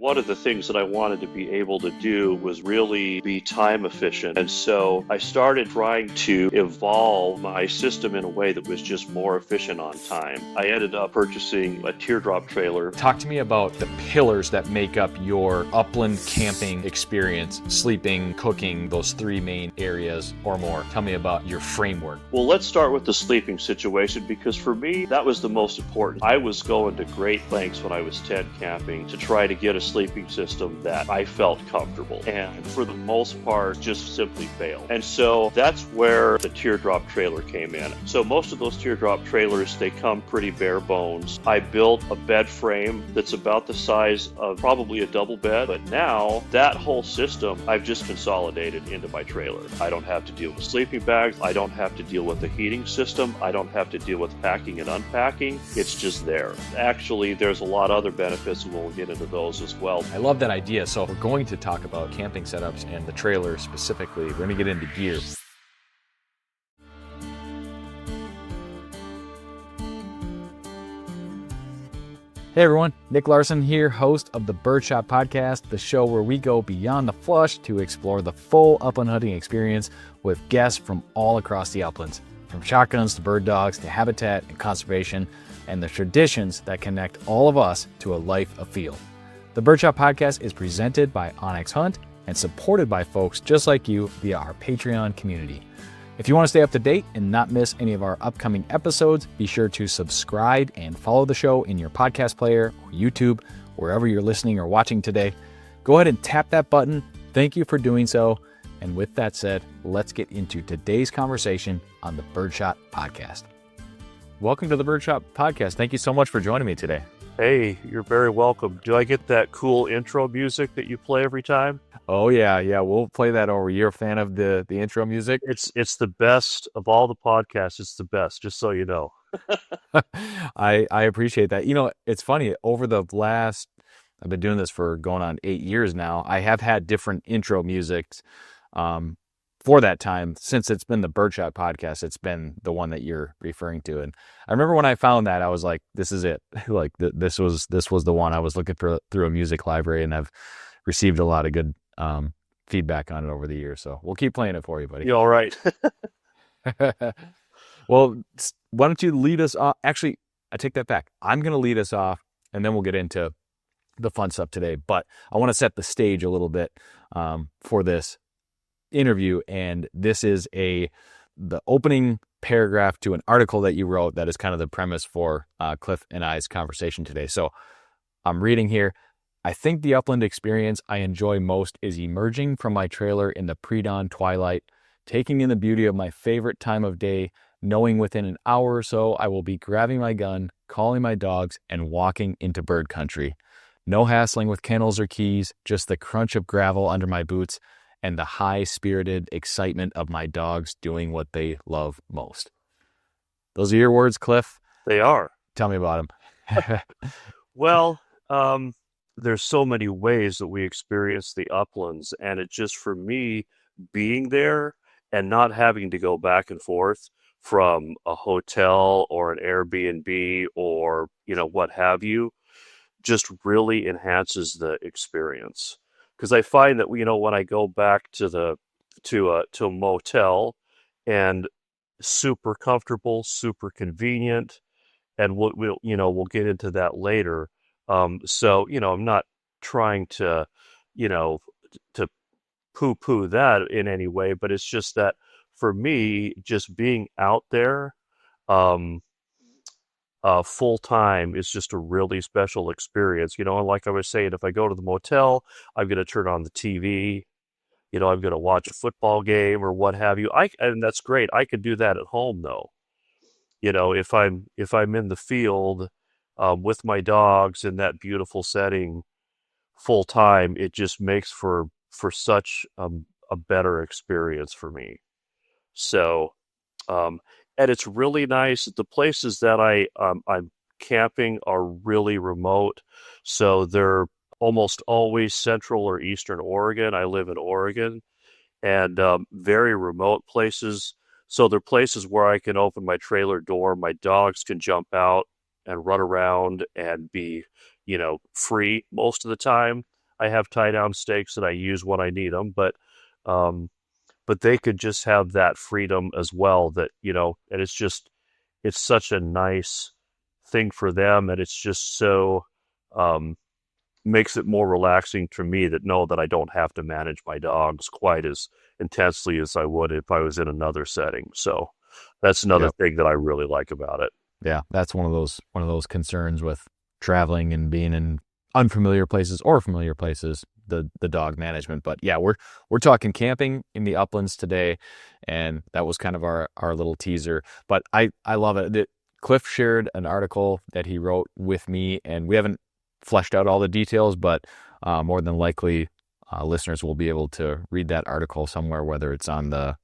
One of the things that I wanted to be able to do was really be time efficient. And so I started trying to evolve my system in a way that was just more efficient on time. I ended up purchasing a Teardrop trailer. Talk to me about the pillars that make up your upland camping experience, sleeping, cooking, those three main areas or more. Tell me about your framework. Well, let's start with the sleeping situation, because for me, that was the most important. I was going to great lengths when I was tent camping to try to get a sleeping system that I felt comfortable, and for the most part just simply failed. And so that's where the Teardrop trailer came in. So most of those Teardrop trailers, they come pretty bare bones. I built a bed frame that's about the size of probably a double bed, but now that whole system I've just consolidated into my trailer. I don't have to deal with sleeping bags, I don't have to deal with the heating system, I don't have to deal with packing and unpacking. It's just there. Actually, there's a lot of other benefits, and we'll get into those as well. I love that idea. So we're going to talk about camping setups and the trailer specifically. We're going to get into gear. Hey everyone, Nick Larson here, host of the Birdshot Podcast, the show where we go beyond the flush to explore the full upland hunting experience with guests from all across the uplands, from shotguns to bird dogs to habitat and conservation, and the traditions that connect all of us to a life afield. The Birdshot Podcast is presented by Onyx Hunt and supported by folks just like you via our Patreon community. If you want to stay up to date and not miss any of our upcoming episodes, be sure to subscribe and follow the show in your podcast player or YouTube, wherever you're listening or watching today. Go ahead and tap that button. Thank you for doing so. And with that said, let's get into today's conversation on the Birdshot Podcast. Welcome to the Birdshot Podcast. Thank you so much for joining me today. Hey, you're very welcome. Do I get that cool intro music that you play every time? Oh yeah, we'll play that over. You're a fan of the intro music? It's the best of all the podcasts. It's the best, just so you know. I appreciate that. You know, it's funny, over the last, I've been doing this for going on 8 years now. I have had different intro musics for that time. Since it's been the Birdshot Podcast, it's been the one that you're referring to. And I remember when I found that, I was like, this is it. Like this was the one I was looking for through a music library, and I've received a lot of good feedback on it over the years. So we'll keep playing it for you, buddy. You're all right. Well, why don't you lead us off? Actually, I take that back. I'm going to lead us off, and then we'll get into the fun stuff today. But I want to set the stage a little bit for this interview, and this is the opening paragraph to an article that you wrote that is kind of the premise for Cliff and I's conversation today. So I'm reading here. I think the upland experience I enjoy most is emerging from my trailer in the pre-dawn twilight, taking in the beauty of my favorite time of day, knowing within an hour or so I will be grabbing my gun, calling my dogs, and walking into bird country. No hassling with kennels or keys, just the crunch of gravel under my boots and the high-spirited excitement of my dogs doing what they love most. Those are your words, Cliff? They are. Tell me about them. Well, there's so many ways that we experience the uplands, and it just, for me, being there and not having to go back and forth from a hotel or an Airbnb or, what have you, just really enhances the experience. Because I find that, when I go back to a motel, and super comfortable, super convenient, and we'll get into that later. So, I'm not trying to poo-poo that in any way, but it's just that for me, just being out there full time is just a really special experience. And like I was saying, if I go to the motel, I'm going to turn on the TV, I'm going to watch a football game or what have you. And that's great. I could do that at home though. If I'm in the field with my dogs in that beautiful setting full time, it just makes for such a better experience for me. So, and it's really nice. The places that I'm camping are really remote, so they're almost always central or eastern Oregon. I live in Oregon, and very remote places. So they're places where I can open my trailer door, my dogs can jump out and run around and be, free most of the time. I have tie down stakes that I use when I need them, um, but they could just have that freedom as well that, and it's such a nice thing for them. And it's just so, um, makes it more relaxing to me that know that I don't have to manage my dogs quite as intensely as I would if I was in another setting. So that's another Yep. thing that I really like about it. Yeah, that's one of those concerns with traveling and being in unfamiliar places or familiar places, the dog management. But yeah, we're talking camping in the uplands today, and that was kind of our little teaser. But I love it. Cliff shared an article that he wrote with me, and we haven't fleshed out all the details, but more than likely listeners will be able to read that article somewhere, whether it's on the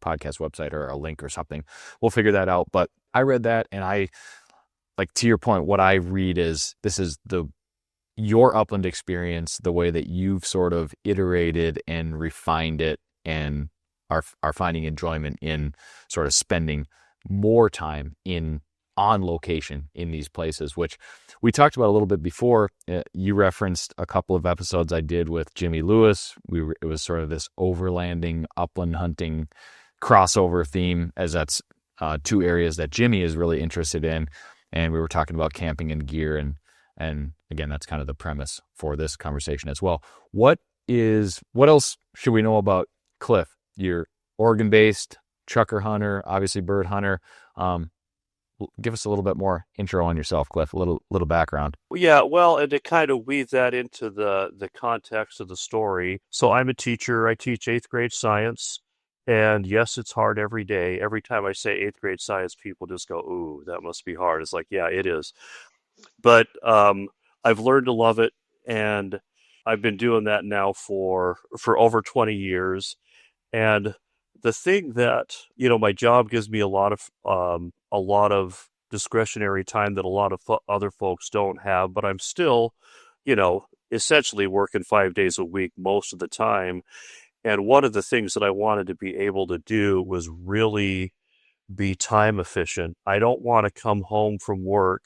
podcast website or a link or something. We'll figure that out. But I read that, and I, like, to your point, what I read is this is your upland experience, the way that you've sort of iterated and refined it and are finding enjoyment in sort of spending more time on location in these places, which we talked about a little bit before. You referenced a couple of episodes I did with Jimmy Lewis. It was sort of this overlanding, upland hunting crossover theme, as that's two areas that Jimmy is really interested in. And we were talking about camping and gear, and again, that's kind of the premise for this conversation as well. What else should we know about Cliff? You're Oregon-based, chucker hunter, obviously bird hunter. Give us a little bit more intro on yourself, Cliff, a little background. Yeah, well, and to kind of weave that into the context of the story. So I'm a teacher. I teach 8th grade science. And yes, it's hard every day. Every time I say 8th grade science, people just go, ooh, that must be hard. It's like, yeah, it is. But I've learned to love it. And I've been doing that now for over 20 years. And the thing that, my job gives me a lot of discretionary time that a lot of other folks don't have, but I'm still, essentially working 5 days a week most of the time. And one of the things that I wanted to be able to do was really be time efficient. I don't want to come home from work,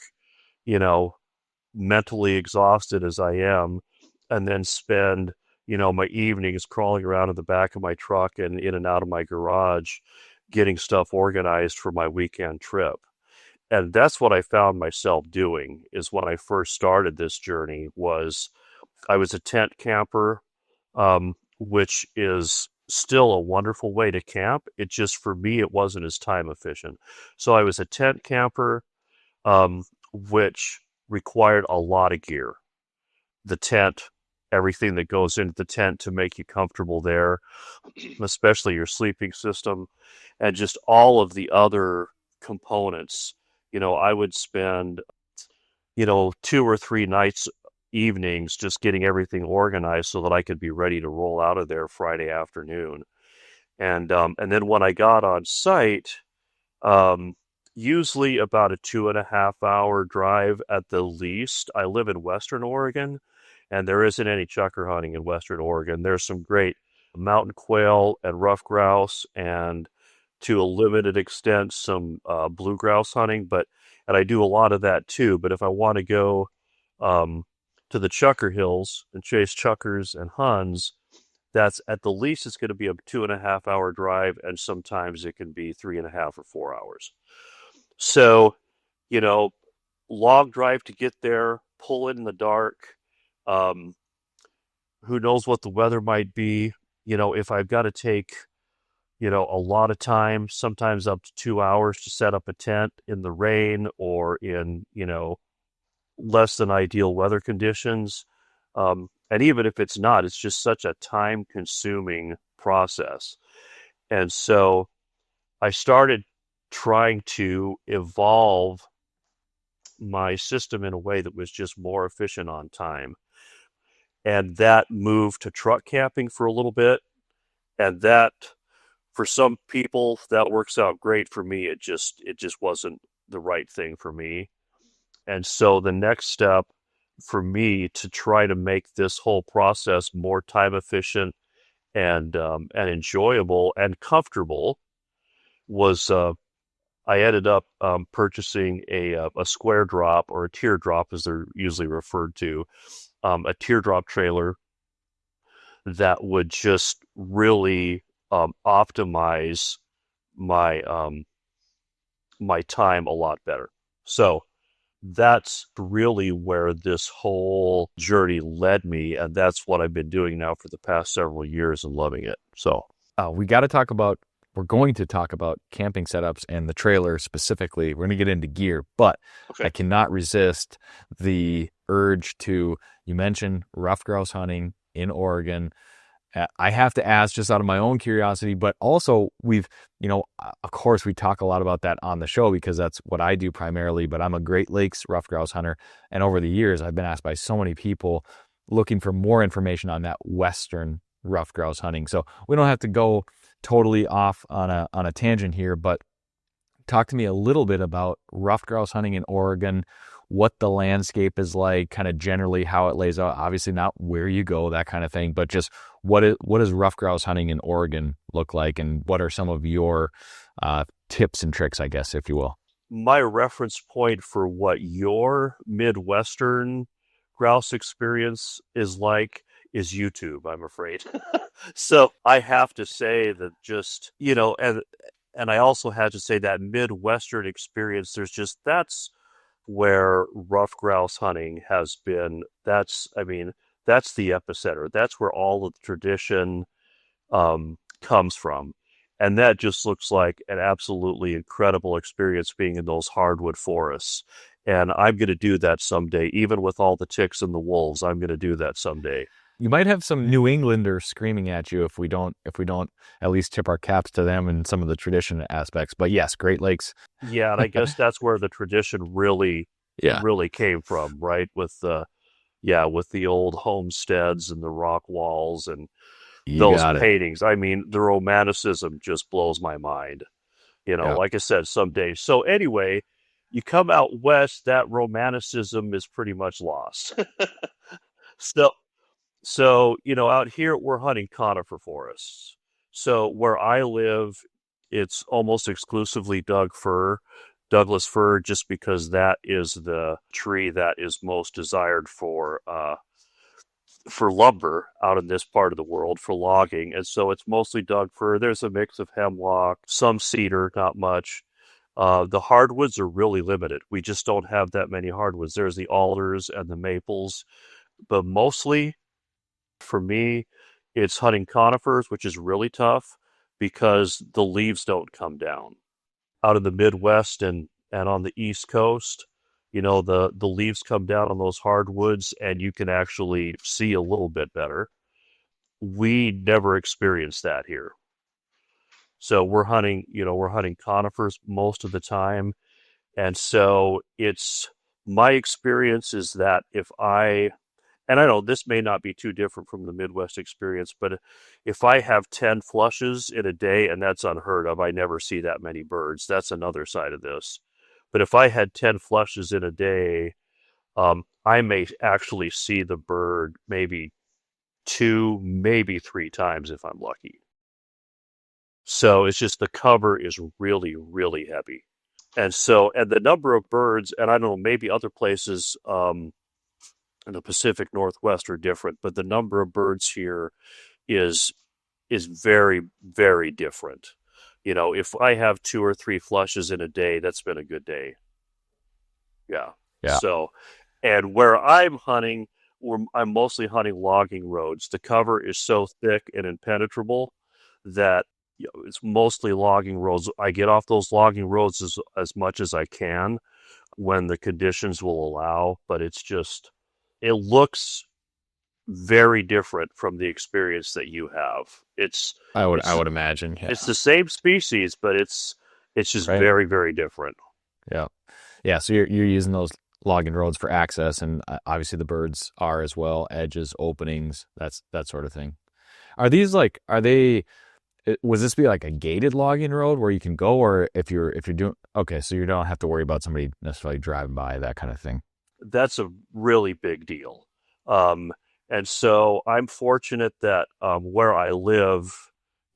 mentally exhausted as I am, and then spend, my evenings crawling around in the back of my truck and in and out of my garage getting stuff organized for my weekend trip. And that's what I found myself doing is when I first started this journey was I was a tent camper, which is still a wonderful way to camp. It just, for me, it wasn't as time efficient. So I was a tent camper, which required a lot of gear. The tent, everything that goes into the tent to make you comfortable there, especially your sleeping system, and just all of the other components. I would spend, 2 or 3 evenings just getting everything organized so that I could be ready to roll out of there Friday afternoon. And then when I got on site, usually about a 2.5 hour drive at the least. I live in Western Oregon, and there isn't any chucker hunting in Western Oregon. There's some great mountain quail and ruffed grouse, and to a limited extent, some blue grouse hunting, and I do a lot of that too. But if I want to go to the chucker hills and chase chuckers and huns, that's at the least it's going to be a 2.5 hour drive, and sometimes it can be 3.5 or 4 hours. So, long drive to get there, pull in the dark. Who knows what the weather might be? If I've got to take, a lot of time, sometimes up to 2 hours to set up a tent in the rain or in, less than ideal weather conditions. And even if it's not, it's just such a time consuming process. And so I started trying to evolve my system in a way that was just more efficient on time. And that moved to truck camping for a little bit. And that, for some people, that works out great. For me, it just wasn't the right thing for me. And so the next step for me to try to make this whole process more time efficient and enjoyable and comfortable was I ended up purchasing a square drop, or a teardrop as they're usually referred to, a teardrop trailer that would just really optimize my my time a lot better. So that's really where this whole journey led me, and that's what I've been doing now for the past several years and loving it. So we're going to talk about camping setups and the trailer specifically. We're going to get into gear, but okay. I cannot resist the urge to, you mentioned ruffed grouse hunting in Oregon. I have to ask just out of my own curiosity, but also of course we talk a lot about that on the show because that's what I do primarily, but I'm a Great Lakes ruffed grouse hunter. And over the years, I've been asked by so many people looking for more information on that Western ruffed grouse hunting. So we don't have to go totally off on a tangent here, but talk to me a little bit about ruffed grouse hunting in Oregon, what the landscape is like, kind of generally how it lays out. Obviously not where you go, that kind of thing, but just what does ruffed grouse hunting in Oregon look like, and what are some of your tips and tricks, I guess, if you will? My reference point for what your Midwestern grouse experience is like is YouTube, I'm afraid. So I have to say that just, and I also had to say that Midwestern experience, that's where ruffed grouse hunting has been. That's the epicenter. That's where all of the tradition comes from. And that just looks like an absolutely incredible experience being in those hardwood forests. And I'm going to do that someday, even with all the ticks and the wolves. I'm going to do that someday. You might have some New Englanders screaming at you if we don't at least tip our caps to them in some of the tradition aspects. But yes, Great Lakes. Yeah, and I guess that's where the tradition really came from, right? With the old homesteads and the rock walls and those paintings. I mean, the romanticism just blows my mind. Like I said, someday. So anyway, you come out west, that romanticism is pretty much lost. So, out here we're hunting conifer forests. So where I live, it's almost exclusively Douglas fir, just because that is the tree that is most desired for lumber out in this part of the world for logging. And so it's mostly Doug fir. There's a mix of hemlock, some cedar, not much. The hardwoods are really limited. We just don't have that many hardwoods. There's the alders and the maples, but mostly for me, it's hunting conifers, which is really tough because the leaves don't come down. Out in the Midwest and on the East Coast, the leaves come down on those hardwoods and you can actually see a little bit better. We never experienced that here. So we're hunting conifers most of the time. And so my experience is that and I know this may not be too different from the Midwest experience, but if I have 10 flushes in a day, and that's unheard of, I never see that many birds. That's another side of this. But if I had 10 flushes in a day, I may actually see the bird maybe 2, maybe 3 times if I'm lucky. So it's just the cover is really, really heavy. And the number of birds, and I don't know, maybe other places in the Pacific Northwest are different, but the number of birds here is very, very different. If I have 2 or 3 flushes in a day, that's been a good day. Yeah. So, and where I'm hunting, I'm mostly hunting logging roads. The cover is so thick and impenetrable that it's mostly logging roads. I get off those logging roads as much as I can when the conditions will allow, but it looks very different from the experience that you have. I would imagine. Yeah. It's the same species, but it's just very, very different. Yeah. Yeah. So you're using those logging roads for access, and obviously the birds are as well, edges, openings, that sort of thing. Was this be like a gated logging road where you can go, or if you're doing, okay, so you don't have to worry about somebody necessarily driving by, that kind of thing? That's a really big deal. And so I'm fortunate that where I live,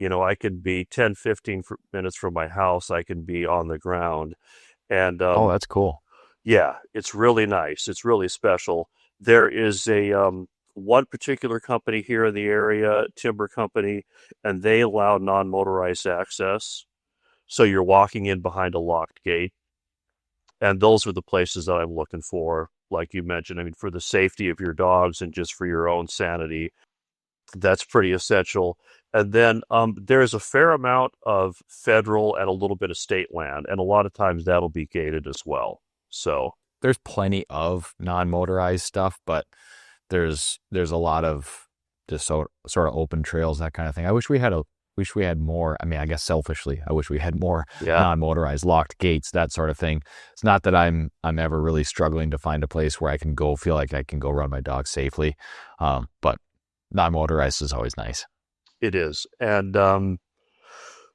I can be 10, 15 minutes from my house. I can be on the ground. And Oh, that's cool. yeah, it's really nice. It's really special. There is a one particular company here in the area, timber company, and they allow non-motorized access. So you're walking in behind a locked gate. And those are the places that I'm looking for, like you mentioned. I mean, for the safety of your dogs and just for your own sanity, that's pretty essential. And then there's a fair amount of federal and a little bit of state land, and a lot of times that'll be gated as well. So There's plenty of non-motorized stuff, but there's a lot of just sort of open trails, that kind of thing. I wish we had more. I mean, I guess selfishly, I wish we had more yeah, non-motorized locked gates, that sort of thing. It's not that I'm ever really struggling to find a place where I can go feel like I can go run my dog safely. But non-motorized is always nice. it is. And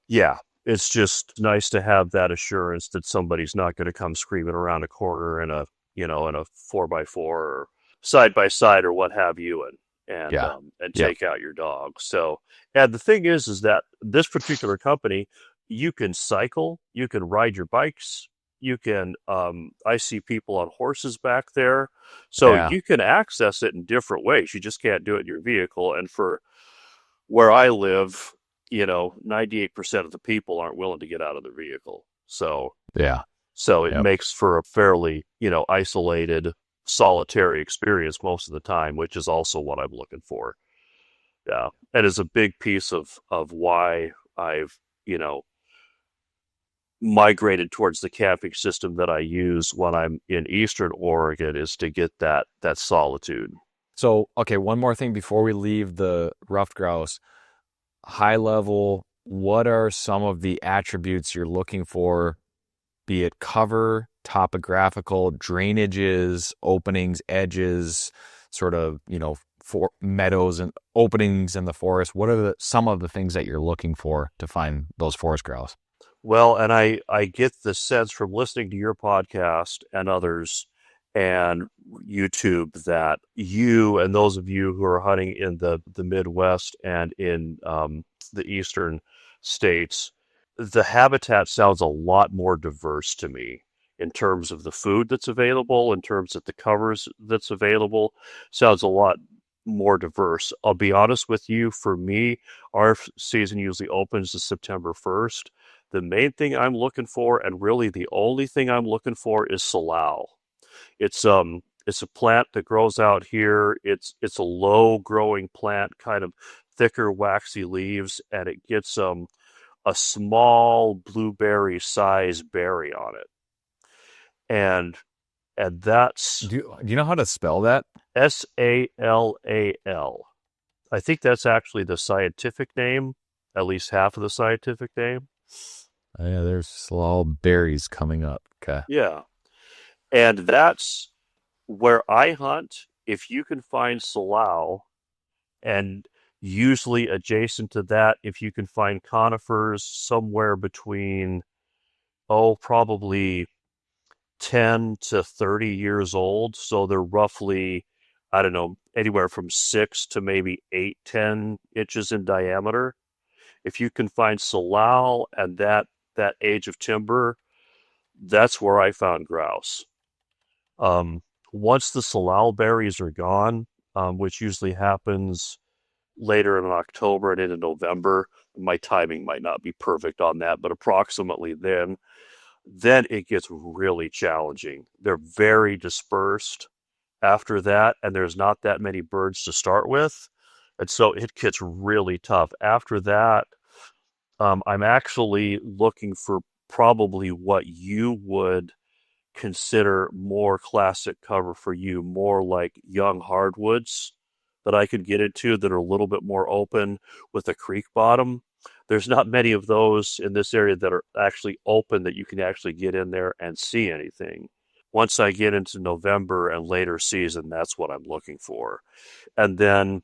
yeah, it's just nice to have that assurance that somebody's not going to come screaming around a corner in a, in a 4x4 or side by side or what have you, Yeah. and Yep. take out your dog. So, and the thing is that this particular company, you can cycle, you can ride your bikes, you can, I see people on horses back there. So Yeah. you can access it in different ways. You just can't do it in your vehicle. And for where I live, 98% of the people aren't willing to get out of their vehicle. Yeah. So it Yep. makes for a fairly, isolated, solitary experience most of the time, which is also what I'm looking for. Yeah. And is a big piece of why I've, migrated towards the camping system that I use when I'm in Eastern Oregon, is to get that solitude. So, okay, one more thing before we leave the ruffed grouse. High level, what are some of the attributes you're looking for, be it cover, topographical, drainages, openings, edges, sort of, for meadows and openings in the forest? What are some of the things that you're looking for to find those forest grouse? Well, and I get the sense from listening to your podcast and others and YouTube that you and those of you who are hunting in the Midwest and in the eastern states, the habitat sounds a lot more diverse to me in terms of the food that's available, in terms of the covers that's available. Sounds a lot more diverse. I'll be honest with you, for me, our season usually opens to September 1st. The main thing I'm looking for, and really the only thing I'm looking for, is salal. It's a plant that grows out here. It's a low growing plant, kind of thicker, waxy leaves, and it gets a small blueberry size berry on it. And that's Do you know how to spell that? SALAL. I think that's actually the scientific name, at least half of the scientific name. Oh, yeah, there's all berries coming up. Okay. Yeah. And that's where I hunt. If you can find salal, and usually adjacent to that, if you can find conifers somewhere between, probably 10 to 30 years old. So they're roughly, I don't know, anywhere from 6 to maybe 8, 10 inches in diameter. If you can find salal and that age of timber, that's where I found grouse. Um, Once the salal berries are gone, which usually happens later in October and into November, my timing might not be perfect on that, but approximately then it gets really challenging. They're very dispersed after that, and there's not that many birds to start with. And so it gets really tough. After that, I'm actually looking for probably what you would consider more classic cover for you, more like young hardwoods that I could get into that are a little bit more open with a creek bottom. There's not many of those in this area that are actually open that you can actually get in there and see anything. Once I get into November and later season, that's what I'm looking for. And then,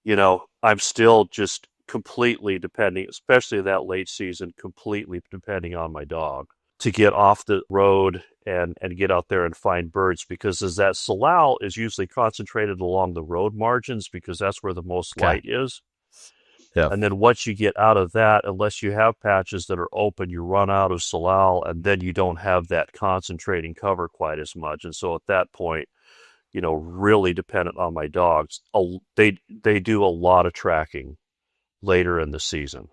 I'm still just completely depending, especially that late season, completely depending on my dog to get off the road and get out there and find birds, because as that salal is usually concentrated along the road margins because that's where the most Okay. light is. Yeah. And then once you get out of that, unless you have patches that are open, you run out of salal, and then you don't have that concentrating cover quite as much. And so at that point, really dependent on my dogs, they do a lot of tracking later in the season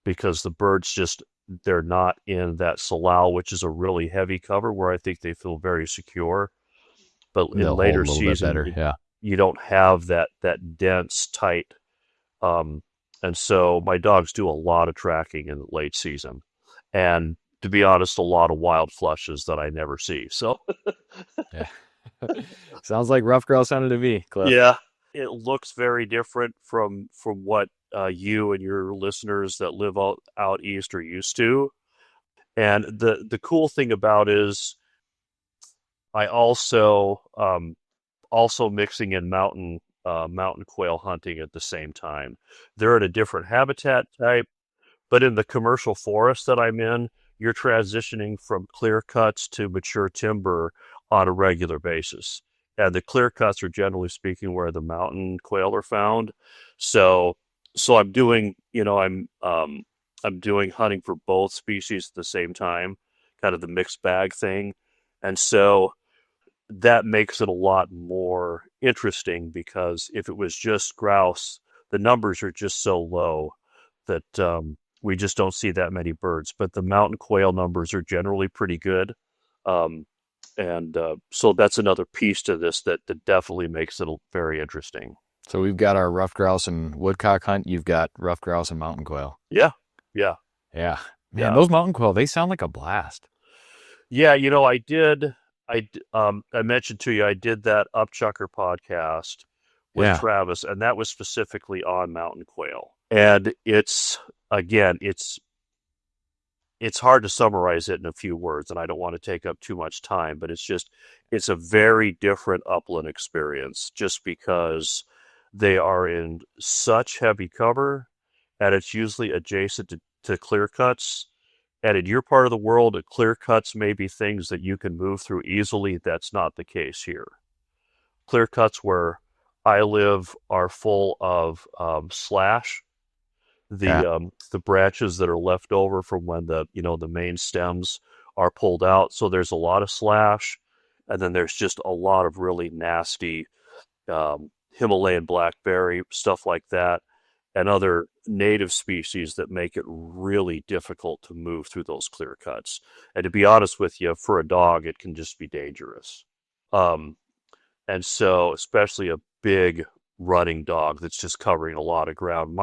because the birds they're not in that salal, which is a really heavy cover where I think they feel very secure. But in They'll hold a later little bit season, better. Yeah. you don't have that dense, tight. And so my dogs do a lot of tracking in the late season. And to be honest, a lot of wild flushes that I never see. So Yeah. Sounds like rough grouse hunting to me, Cliff. yeah, it looks very different from what you and your listeners that live out east are used to. And the cool thing about is I also mixing in mountain quail hunting at the same time. They're in a different habitat type, but in the commercial forest that I'm in, you're transitioning from clear cuts to mature timber on a regular basis. And the clear cuts are generally speaking where the mountain quail are found. So I'm doing, I'm doing hunting for both species at the same time, kind of the mixed bag thing. And so that makes it a lot more interesting because if it was just grouse, the numbers are just so low that we just don't see that many birds. But the mountain quail numbers are generally pretty good. Um, and so that's another piece to this that definitely makes it very interesting. So we've got our rough grouse and woodcock hunt. You've got rough grouse and mountain quail. Yeah, yeah. Yeah. Man, Yeah. those mountain quail, they sound like a blast. Yeah, I mentioned to you I did that Upchucker podcast with Yeah. Travis, and that was specifically on mountain quail. And again, it's hard to summarize it in a few words, and I don't want to take up too much time, but it's a very different upland experience just because they are in such heavy cover, and it's usually adjacent to clear cuts. And in your part of the world, clear cuts may be things that you can move through easily. That's not the case here. Clear cuts where I live are full of slash, Yeah. the branches that are left over from when the main stems are pulled out. So there's a lot of slash, and then there's just a lot of really nasty Himalayan blackberry, stuff like that, and other native species that make it really difficult to move through those clear cuts. And to be honest with you, for a dog, it can just be dangerous. Um, and so, especially a big running dog that's just covering a lot of ground.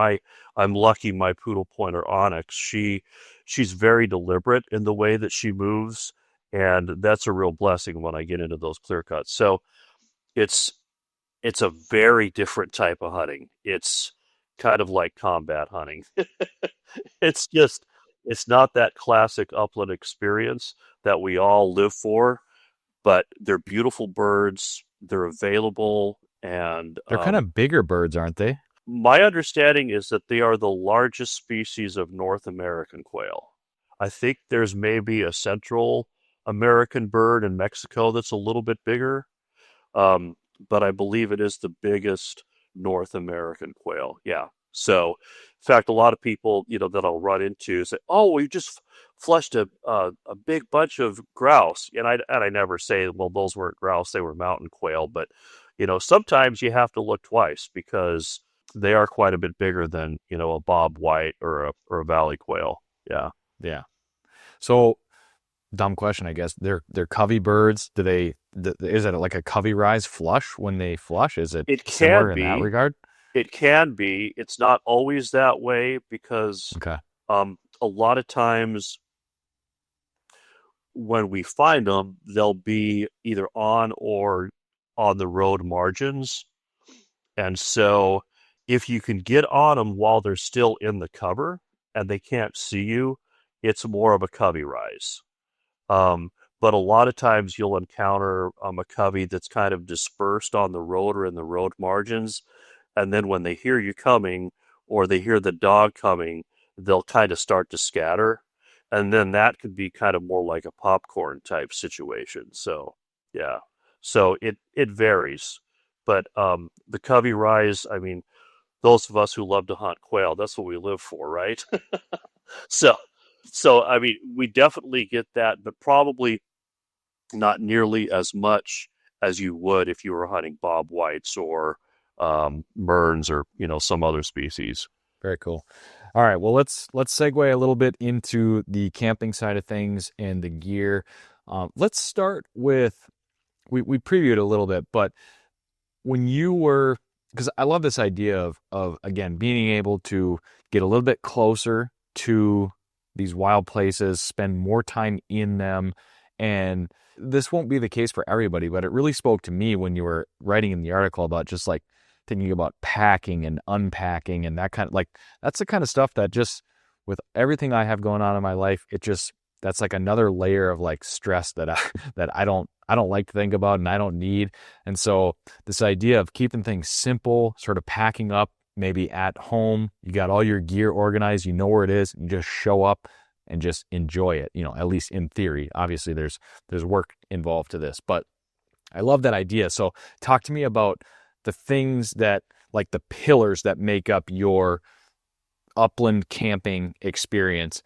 I'm lucky my poodle pointer Onyx, she's very deliberate in the way that she moves, and that's a real blessing when I get into those clear cuts. So it's a very different type of hunting. It's kind of like combat hunting. It's not that classic upland experience that we all live for, but they're beautiful birds. They're available, and They're kind of bigger birds, aren't they? my understanding is that they are the largest species of North American quail. I think there's maybe a Central American bird in Mexico that's a little bit bigger, but I believe it is the biggest North American quail. Yeah. So, in fact, a lot of people, that I'll run into say, "Oh, we just flushed a big bunch of grouse," and I never say, "Well, those weren't grouse; they were mountain quail." But sometimes you have to look twice because they are quite a bit bigger than a bob white or a valley quail. Yeah. Yeah. So, dumb question, I guess. They're covey birds. Is it like a covey rise flush when they flush? Is it It similar can in that be. regard? It can be. It's not always that way because Okay. a lot of times when we find them, they'll be either on or on the road margins. And so if you can get on them while they're still in the cover and they can't see you, it's more of a covey rise. But a lot of times you'll encounter a covey that's kind of dispersed on the road or in the road margins. And then when they hear you coming or they hear the dog coming, they'll kind of start to scatter. And then that could be kind of more like a popcorn type situation. So, yeah. So it varies. But the covey rise, I mean, those of us who love to hunt quail, that's what we live for, right? So, so I mean, we definitely get that, but probably not nearly as much as you would if you were hunting bob whites or merns or some other species. Very cool. All right. Well, let's segue a little bit into the camping side of things and the gear. Let's start with we previewed a little bit, but when you were, because I love this idea of again being able to get a little bit closer to these wild places, spend more time in them, and this won't be the case for everybody, but it really spoke to me when you were writing in the article about just like thinking about packing and unpacking and that kind of like that's the kind of stuff that just with everything I have going on in my life, it just that's like another layer of like stress that I don't like to think about and I don't need. And so this idea of keeping things simple, sort of packing up maybe at home, you got all your gear organized, you know where it is, you just show up and just enjoy it, at least in theory. Obviously there's work involved to this, but I love that idea. So talk to me about the things that like the pillars that make up your upland camping experience,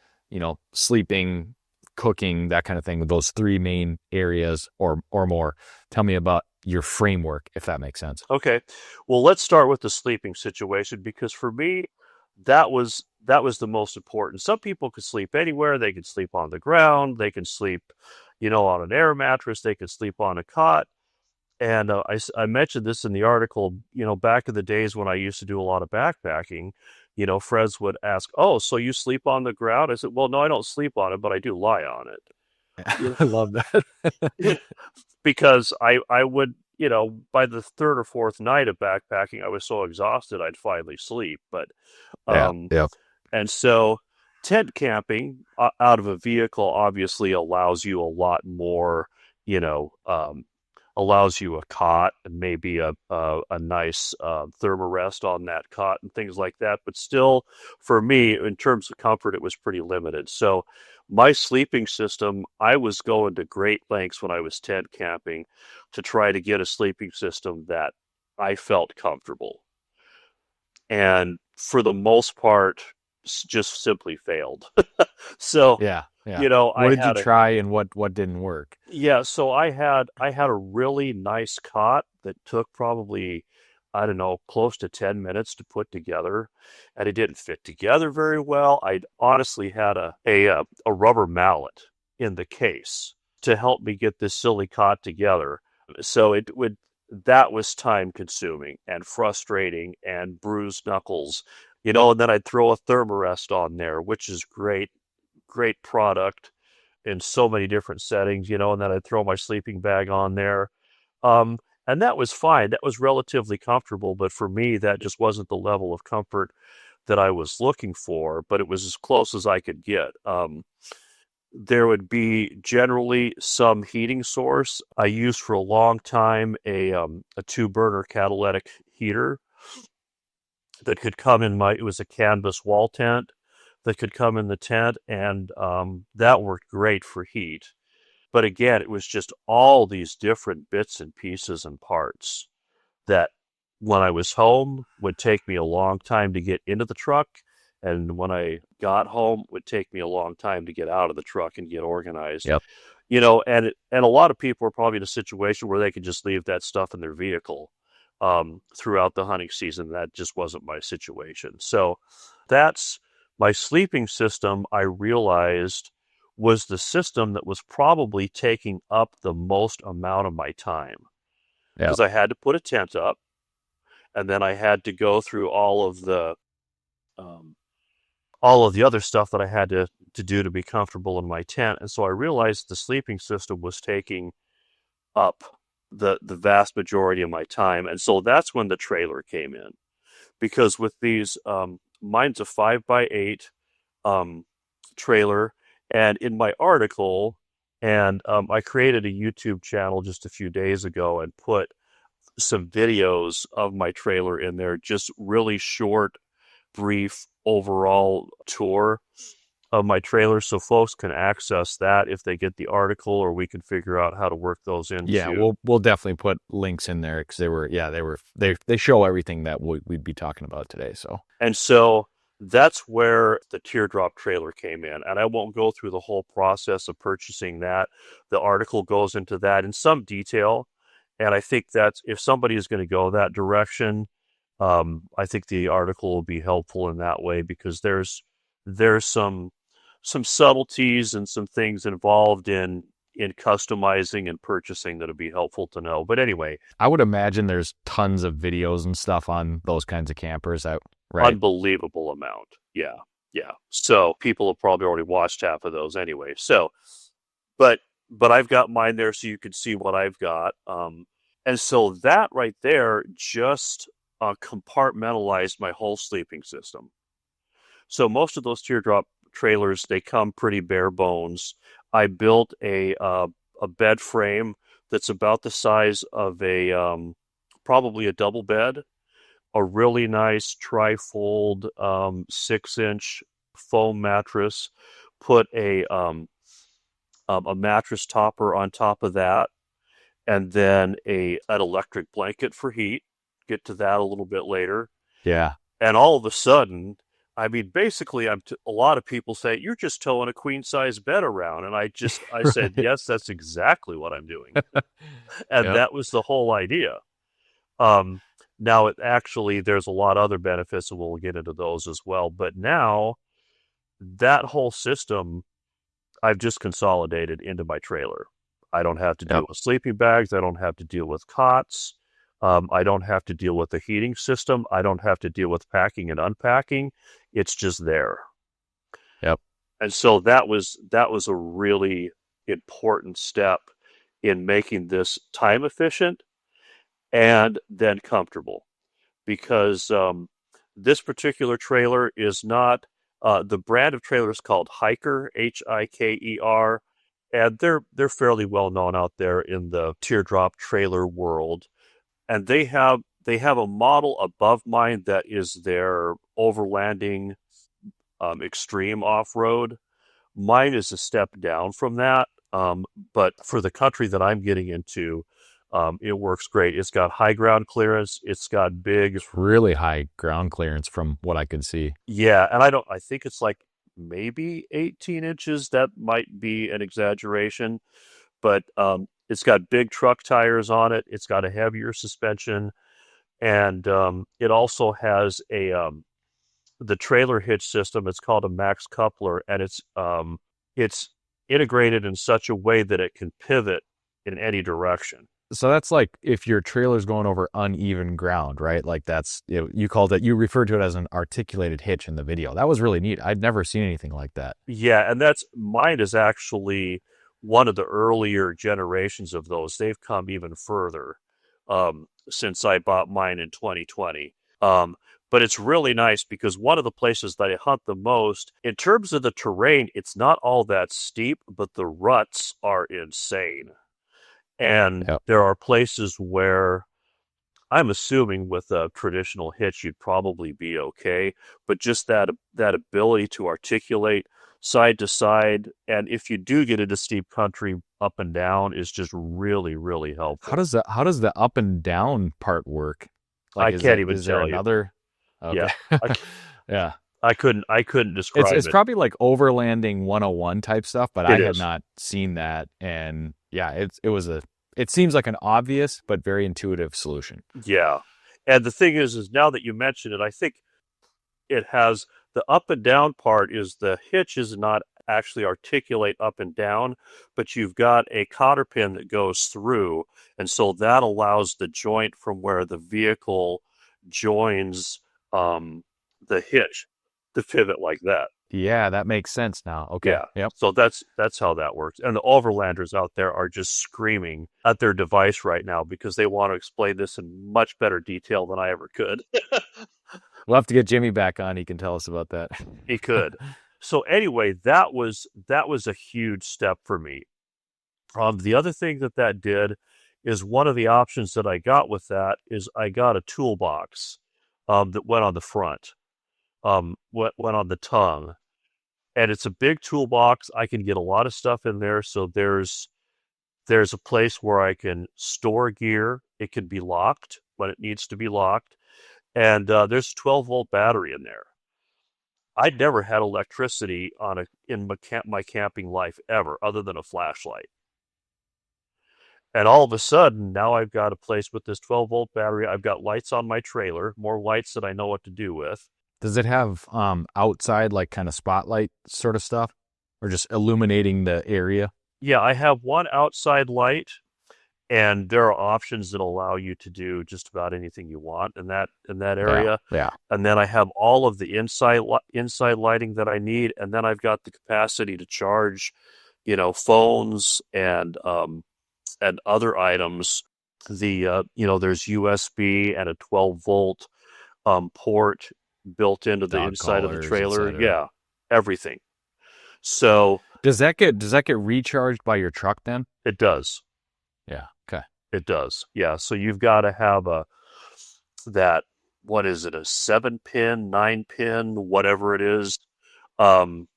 sleeping, cooking, that kind of thing, with those three main areas or more. Tell me about your framework, if that makes sense. Okay. Well, let's start with the sleeping situation because for me, that was the most important. Some people could sleep anywhere. They could sleep on the ground. They can sleep, on an air mattress. They could sleep on a cot. And I mentioned this in the article, back in the days when I used to do a lot of backpacking, friends would ask, "Oh, so you sleep on the ground?" I said, "Well, no, I don't sleep on it, but I do lie on it." I love that. Because I would, by the third or fourth night of backpacking, I was so exhausted I'd finally sleep. But Yeah. and so tent camping out of a vehicle obviously allows you a lot more, allows you a cot and maybe a nice thermarest on that cot and things like that. But still, for me, in terms of comfort, it was pretty limited. So my sleeping system, I was going to great lengths when I was tent camping to try to get a sleeping system that I felt comfortable. And for the most part, just simply failed. So, Yeah. What I did you had try and what didn't work? so I had a really nice cot that took probably, I don't know, close to 10 minutes to put together, and it didn't fit together very well. I honestly had a rubber mallet in the case to help me get this silly cot together. So that was time consuming and frustrating and bruised knuckles, and then I'd throw a thermarest on there, which is great product in so many different settings, and then I'd throw my sleeping bag on there. And that was fine. That was relatively comfortable, but for me, that just wasn't the level of comfort that I was looking for, but it was as close as I could get. There would be generally some heating source. I used for a long time a two-burner catalytic heater that could come in it was a canvas wall tent that could come in the tent, and that worked great for heat. But again, it was just all these different bits and pieces and parts that when I was home would take me a long time to get into the truck. And when I got home would take me a long time to get out of the truck and get organized. Yep. And a lot of people are probably in a situation where they could just leave that stuff in their vehicle throughout the hunting season. That just wasn't my situation. So that's my sleeping system, I realized, was the system that was probably taking up the most amount of my time. Yeah. Because I had to put a tent up, and then I had to go through um, all of the other stuff that I had to do to be comfortable in my tent. And so I realized the sleeping system was taking up the vast majority of my time. And so that's when the trailer came in. Because with these, mine's a 5x8 trailer. And in my article, and I created a YouTube channel just a few days ago and put some videos of my trailer in there, just really short, brief overall tour of my trailer, so folks can access that if they get the article, or we can figure out how to work those into. Yeah, we'll definitely put links in there because they show everything that we'd be talking about today. So that's where the Teardrop trailer came in, and I won't go through the whole process of purchasing that. The article goes into that in some detail, and I think that if somebody is going to go that direction, I think the article will be helpful in that way, because there's some subtleties and some things involved in customizing and purchasing that'll be helpful to know. But anyway, I would imagine there's tons of videos and stuff on those kinds of campers out, right? Unbelievable amount. Yeah. So people have probably already watched half of those anyway. So, but I've got mine there so you can see what I've got. And so that right there just compartmentalized my whole sleeping system. So most of those Teardrop trailers, they come pretty bare bones. I built a bed frame that's about the size of probably a double bed, a really nice trifold 6-inch foam mattress, put a mattress topper on top of that, and then an electric blanket for heat. Get to that a little bit later. Yeah. And all of a sudden, I mean, basically, a lot of people say, you're just towing a queen-size bed around. And I said, yes, that's exactly what I'm doing. And that was the whole idea. Now, there's a lot of other benefits, and we'll get into those as well. But now, that whole system, I've just consolidated into my trailer. I don't have to deal with sleeping bags. I don't have to deal with cots. I don't have to deal with the heating system. I don't have to deal with packing and unpacking. It's just there. Yep. And so that was a really important step in making this time efficient and then comfortable, because this particular trailer is not the brand of trailer is called Hiker, Hiker, and they're fairly well known out there in the Teardrop trailer world. And they have a model above mine that is their overlanding extreme off-road. Mine is a step down from that, but for the country that I'm getting into, it works great. It's got high ground clearance. It's got it's really high ground clearance from what I could see. Yeah, and I think it's like maybe 18 inches. That might be an exaggeration, but it's got big truck tires on it. It's got a heavier suspension, and it also has the trailer hitch system. It's called a max coupler, and it's integrated in such a way that it can pivot in any direction. So that's like if your trailer's going over uneven ground, right? Like that's, you referred to it as an articulated hitch in the video. That was really neat. I'd never seen anything like that. Yeah, and mine is actually one of the earlier generations of those. They've come even further since I bought mine in 2020. But it's really nice because one of the places that I hunt the most, in terms of the terrain, it's not all that steep, but the ruts are insane. And there are places where I'm assuming with a traditional hitch, you'd probably be okay. But just that ability to articulate side to side, and if you do get into steep country, up and down is just really, really helpful. How does the up and down part work? Like, I can't even tell you. Another? Okay. Yeah. I couldn't describe it. It's probably like overlanding 101 type stuff, but I had not seen that. And yeah, it seems like an obvious but very intuitive solution. Yeah. And the thing is now that you mention it, I think it has the up and down part is the hitch is not actually articulate up and down, but you've got a cotter pin that goes through. And so that allows the joint from where the vehicle joins the hitch to pivot like that. Yeah, that makes sense now. Okay. Yeah. Yep. So that's how that works. And the overlanders out there are just screaming at their device right now because they want to explain this in much better detail than I ever could. We'll have to get Jimmy back on. He can tell us about that. He could. So anyway, that was a huge step for me. The other thing that did is one of the options that I got with that is I got a toolbox that went on the front, went on the tongue. And it's a big toolbox. I can get a lot of stuff in there. So there's a place where I can store gear. It can be locked when it needs to be locked. And there's a 12-volt battery in there. I'd never had electricity in my camping life ever, other than a flashlight. And all of a sudden, now I've got a place with this 12-volt battery. I've got lights on my trailer, more lights that I know what to do with. Does it have outside, like kind of spotlight sort of stuff, or just illuminating the area? Yeah, I have one outside light, and there are options that allow you to do just about anything you want in that area. Yeah. And then I have all of the inside lighting that I need, and then I've got the capacity to charge, phones and other items. There's USB and a 12-volt port built into the inside of the trailer. Yeah, everything. So does that get recharged by your truck then? It does. Yeah. Okay. It does. Yeah. So you've got to have a 7-pin, 9-pin, whatever it is. And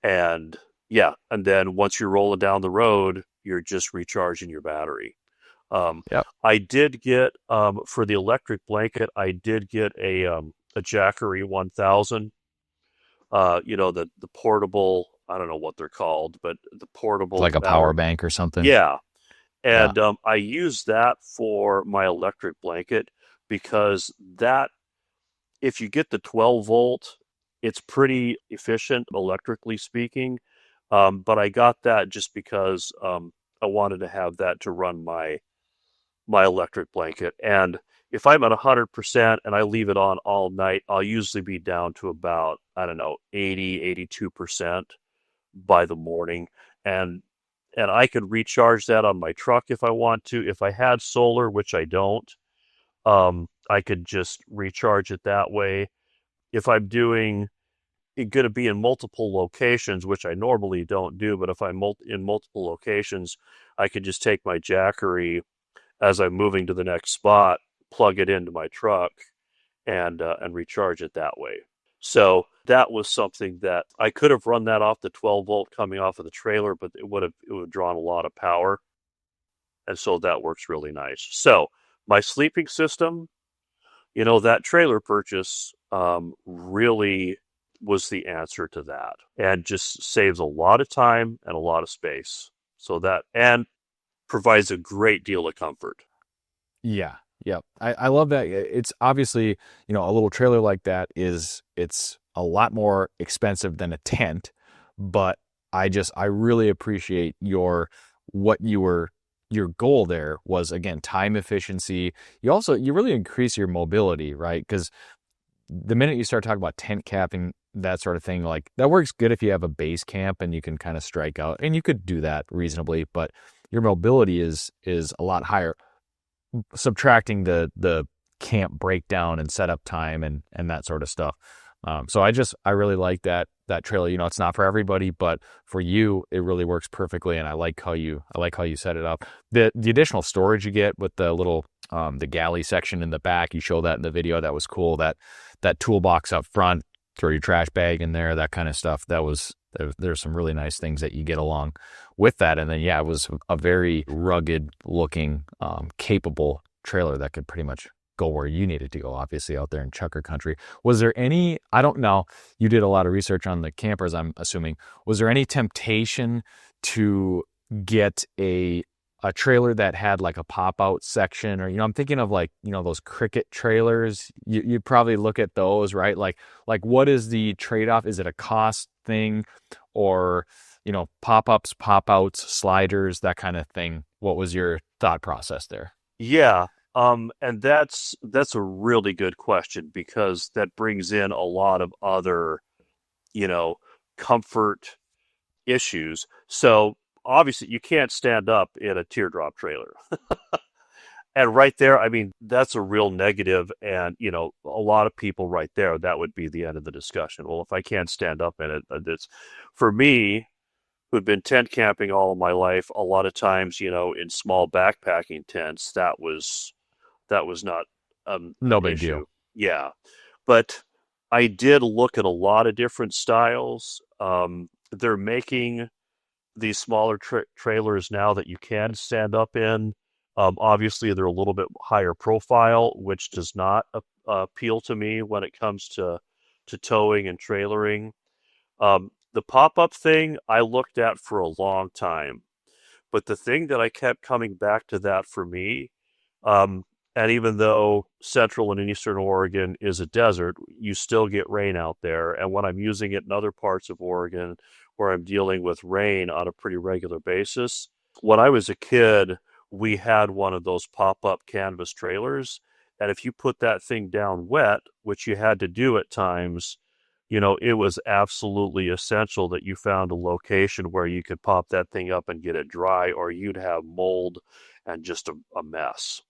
then once you're rolling down the road, you're just recharging your battery. Yep. I did get, for the electric blanket, I did get a Jackery 1000, the portable, I don't know what they're called, but the portable. Like a power bank or something. Yeah. And I use that for my electric blanket because if you get the 12-volt, it's pretty efficient electrically speaking. But I got that just because I wanted to have that to run my electric blanket. And if I'm at 100% and I leave it on all night, I'll usually be down to about, 80, 82% by the morning. And I could recharge that on my truck if I want to. If I had solar, which I don't, I could just recharge it that way. If I'm going to be in multiple locations, which I normally don't do, but if I'm in multiple locations, I could just take my Jackery as I'm moving to the next spot, plug it into my truck, and recharge it that way. So that was something that I could have run that off the 12-volt coming off of the trailer, but it would have drawn a lot of power. And so that works really nice. So my sleeping system, that trailer purchase really was the answer to that, and just saves a lot of time and a lot of space. So that, and provides a great deal of comfort. Yeah. Yeah. I love that. It's obviously, a little trailer like that it's a lot more expensive than a tent, but I really appreciate your goal there was, again, time efficiency. You really increase your mobility, right? Because the minute you start talking about tent camping, that sort of thing, like that works good if you have a base camp and you can kind of strike out, and you could do that reasonably, but your mobility is a lot higher, subtracting the camp breakdown and setup time and that sort of stuff. So I really like that trailer. It's not for everybody, but for you, it really works perfectly. And I like how you set it up. The additional storage you get with the little, the galley section in the back, you show that in the video. That was cool. That toolbox up front, throw your trash bag in there, that kind of stuff. There's some really nice things that you get along with that. And then, it was a very rugged looking, capable trailer that could pretty much go where you needed to go, obviously out there in Chucker country. Was there any, I don't know, you did a lot of research on the campers, I'm assuming. Was there any temptation to get a trailer that had like a pop-out section, or, I'm thinking of like, those Cricket trailers, you probably look at those, right? Like what is the trade-off? Is it a cost thing, or, pop-ups, pop-outs, sliders, that kind of thing? What was your thought process there? Yeah. And that's a really good question, because that brings in a lot of other, comfort issues. So obviously you can't stand up in a teardrop trailer. And right there, that's a real negative. And, a lot of people right there, that would be the end of the discussion. Well, if I can't stand up in it, it's for me, who'd been tent camping all of my life, a lot of times, in small backpacking tents, that was not no big issue. Deal. Yeah. But I did look at a lot of different styles. They're making these smaller trailers now that you can stand up in. Obviously, they're a little bit higher profile, which does not appeal to me when it comes to towing and trailering. The pop-up thing I looked at for a long time, but the thing that I kept coming back to that for me, um, and even though Central and Eastern Oregon is a desert, you still get rain out there. And when I'm using it in other parts of Oregon where I'm dealing with rain on a pretty regular basis, when I was a kid, we had one of those pop-up canvas trailers. And if you put that thing down wet, which you had to do at times, it was absolutely essential that you found a location where you could pop that thing up and get it dry, or you'd have mold and just a mess.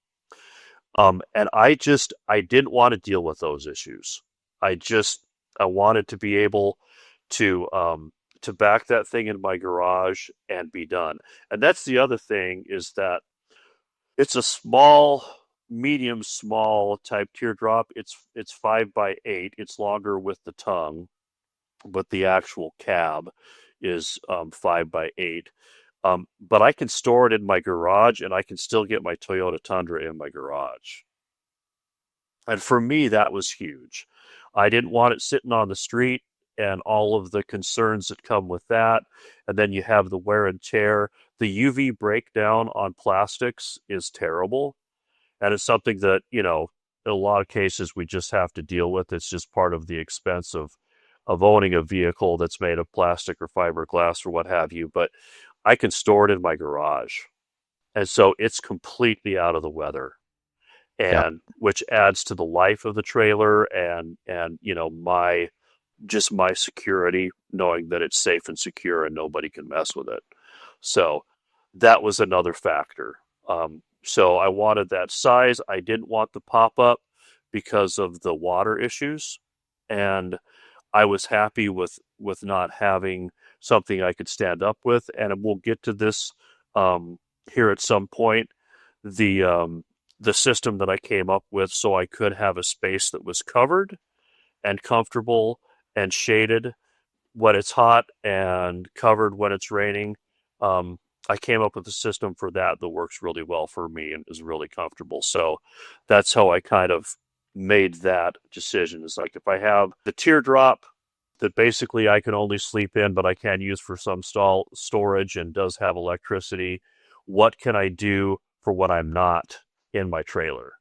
And I didn't want to deal with those issues. I wanted to be able to back that thing in my garage and be done. And that's the other thing, is that it's a medium small type teardrop. It's 5x8. It's longer with the tongue, but the actual cab is 5x8. But I can store it in my garage, and I can still get my Toyota Tundra in my garage. And for me, that was huge. I didn't want it sitting on the street and all of the concerns that come with that. And then you have the wear and tear. The UV breakdown on plastics is terrible. And it's something that, in a lot of cases we just have to deal with. It's just part of the expense of owning a vehicle that's made of plastic or fiberglass or what have you. But I can store it in my garage. And so it's completely out of the weather. Yeah. And which adds to the life of the trailer and my security, knowing that it's safe and secure and nobody can mess with it. So that was another factor. So I wanted that size. I didn't want the pop-up because of the water issues. And I was happy with not having something I could stand up with. And we'll get to this here at some point. The system that I came up with so I could have a space that was covered and comfortable and shaded when it's hot and covered when it's raining. I came up with a system for that works really well for me and is really comfortable. So that's how I kind of made that decision. It's like, if I have the teardrop that basically I can only sleep in, but I can use for some storage and does have electricity, what can I do for when I'm not in my trailer?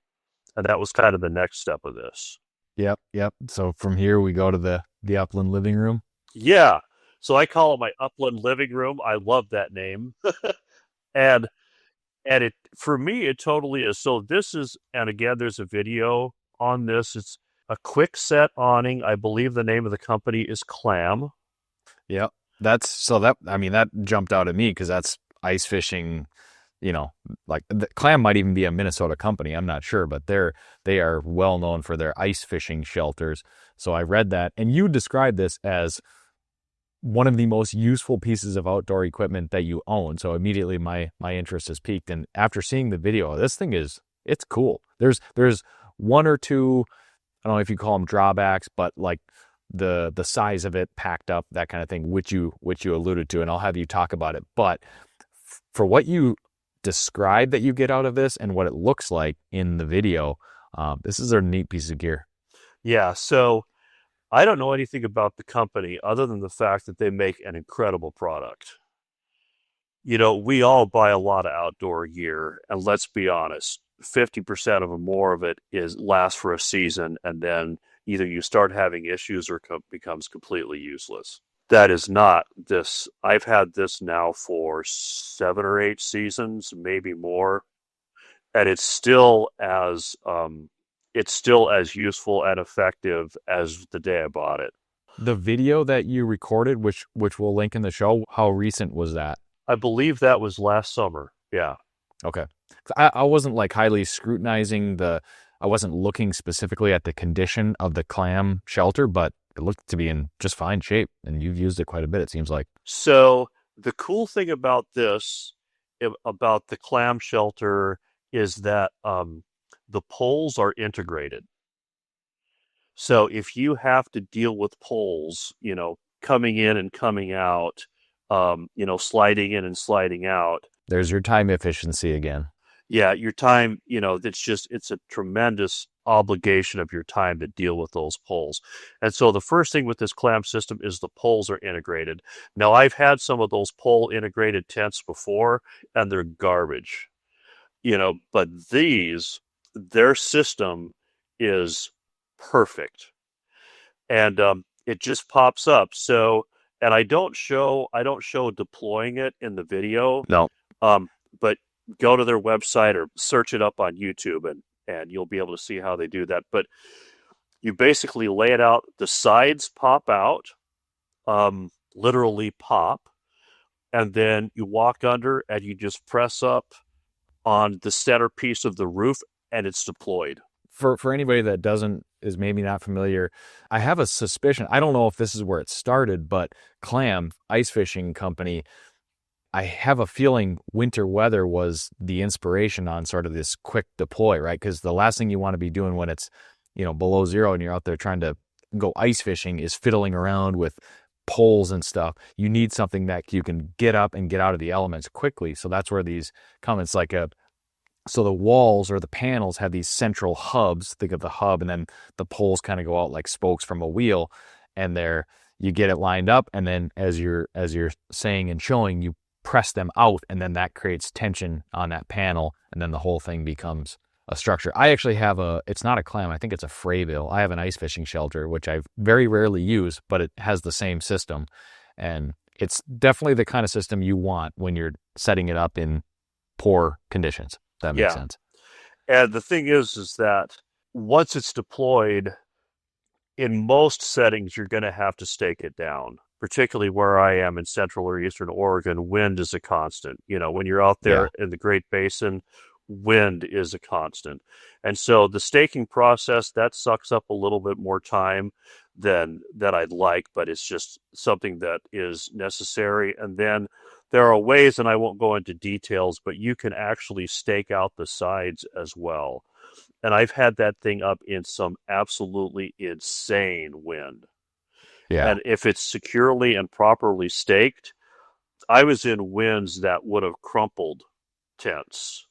And that was kind of the next step of this. Yep. So from here we go to the Upland living room. Yeah. So I call it my Upland living room. I love that name. and it, for me, it totally is. So this is, and again, there's a video on this. It's a quick set awning. I believe the name of the company is Clam. Yep. That jumped out at me because that's ice fishing. Like Clam might even be a Minnesota company. I'm not sure, but they are well known for their ice fishing shelters. So I read that, and you described this as one of the most useful pieces of outdoor equipment that you own. So immediately my interest is piqued. And after seeing the video, this thing it's cool. There's one or two, I don't know if you call them drawbacks, but like the size of it packed up, that kind of thing, which you alluded to, and I'll have you talk about it. But for what you describe that you get out of this and what it looks like in the video, this is a neat piece of gear. Yeah. So I don't know anything about the company other than the fact that they make an incredible product. We all buy a lot of outdoor gear, and let's be honest, 50% of more of it lasts for a season, and then either you start having issues or becomes completely useless. That is not this. I've had this now for 7 or 8 seasons, maybe more, and it's still as useful and effective as the day I bought it. The video that you recorded, which we'll link in the show, how recent was that? I believe that was last summer. Yeah. Okay. I wasn't like highly scrutinizing I wasn't looking specifically at the condition of the Clam shelter, but it looked to be in just fine shape, and you've used it quite a bit, it seems like. So the cool thing about about the Clam shelter, is that the poles are integrated. So if you have to deal with poles, coming in and coming out, sliding in and sliding out. There's your time efficiency again. Yeah, your time, it's a tremendous obligation of your time to deal with those poles. And so the first thing with this Clam system is the poles are integrated. Now, I've had some of those pole integrated tents before, and they're garbage, but their system is perfect. And it just pops up. So, and I don't show deploying it in the video. No. But go to their website or search it up on YouTube, and you'll be able to see how they do that. But you basically lay it out. The sides pop out, literally pop, and then you walk under and you just press up on the centerpiece of the roof, and it's deployed. For anybody that is maybe not familiar, I have a suspicion. I don't know if this is where it started, but Clam ice fishing company, I have a feeling winter weather was the inspiration on sort of this quick deploy, right? Because the last thing you want to be doing when it's, below zero and you're out there trying to go ice fishing is fiddling around with poles and stuff. You need something that you can get up and get out of the elements quickly. So that's where these come. It's like so the walls or the panels have these central hubs. Think of the hub, and then the poles kind of go out like spokes from a wheel, and you get it lined up, and then as you're saying and showing, you press them out, and then that creates tension on that panel, and then the whole thing becomes a structure. I actually have it's not a Clam, I think it's a Frayville. I have an ice fishing shelter, which I very rarely use, but it has the same system, and it's definitely the kind of system you want when you're setting it up in poor conditions. That makes sense. And the thing is that once it's deployed, in most settings, you're going to have to stake it down. Particularly where I am in central or eastern Oregon, wind is a constant. When you're out there in the Great Basin, wind is a constant. And so the staking process, that sucks up a little bit more time than I'd like, but it's just something that is necessary. And then there are ways, and I won't go into details, but you can actually stake out the sides as well. And I've had that thing up in some absolutely insane wind. Yeah. And if it's securely and properly staked, I was in winds that would have crumpled tents.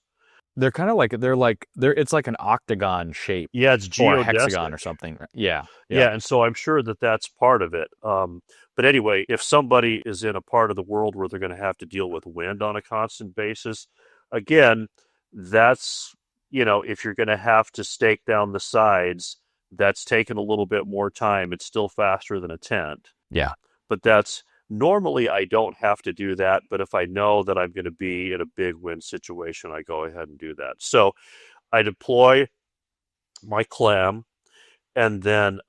They're kind of like it's like an octagon shape. Yeah, it's geodesic. Or a hexagon or something. Yeah. And so I'm sure that's part of it. But anyway, if somebody is in a part of the world where they're going to have to deal with wind on a constant basis, again, that's, if you're going to have to stake down the sides, that's taken a little bit more time. It's still faster than a tent. Yeah. But normally I don't have to do that. But if I know that I'm going to be in a big wind situation, I go ahead and do that. So I deploy my Clam, and then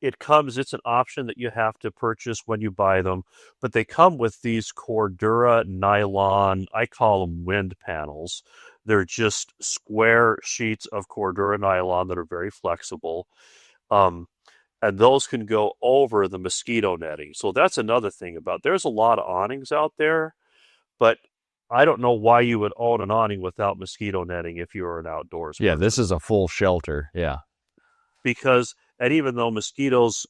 it's an option that you have to purchase when you buy them. But they come with these Cordura nylon, I call them wind panels. They're just square sheets of Cordura nylon that are very flexible. And those can go over the mosquito netting. So that's another thing there's a lot of awnings out there, but I don't know why you would own an awning without mosquito netting if you're an outdoors person. Yeah, this is a full shelter. Yeah. And even though mosquitoes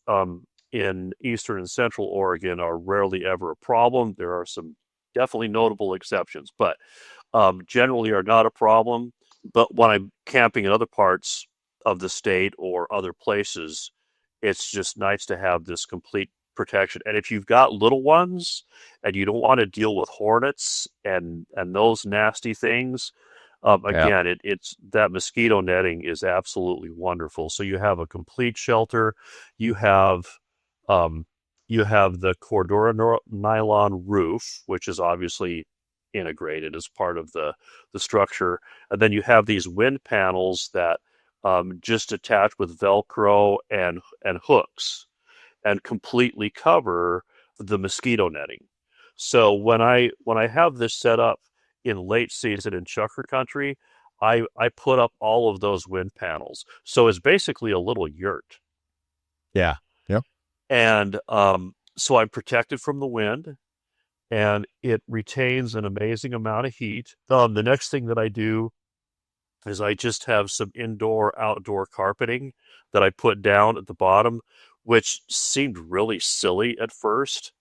in eastern and central Oregon are rarely ever a problem, there are some definitely notable exceptions, but generally are not a problem. But when I'm camping in other parts of the state or other places, it's just nice to have this complete protection. And if you've got little ones and you don't want to deal with hornets and those nasty things, again, it's that mosquito netting is absolutely wonderful. So you have a complete shelter. You have the Cordura nylon roof, which is obviously integrated as part of the structure, and then you have these wind panels that just attach with Velcro and hooks and completely cover the mosquito netting. So when I have this set up in late season in chukar country, I put up all of those wind panels. So it's basically a little yurt. Yeah. Yep. And so I'm protected from the wind, and it retains an amazing amount of heat. The next thing that I do is I just have some indoor-outdoor carpeting that I put down at the bottom, which seemed really silly at first.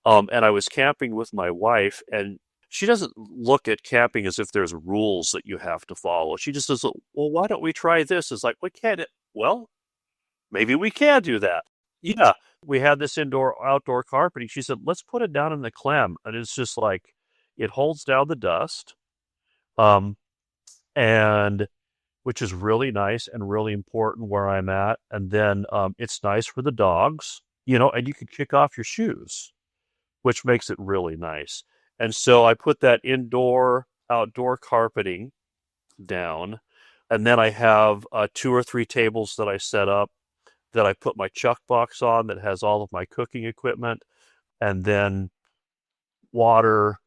And I was camping with my wife, and she doesn't look at camping as if there's rules that you have to follow. She just says, well, why don't we try this? It's like, we can't. Well, maybe we can do that. Yeah. We had this outdoor carpeting. She said, let's put it down in the Clam. And it's just like, it holds down the dust. And which is really nice and really important where I'm at. And then it's nice for the dogs, and you can kick off your shoes, which makes it really nice. And so I put that outdoor carpeting down. And then I have 2 or 3 tables that I set up that I put my chuck box on that has all of my cooking equipment. And then water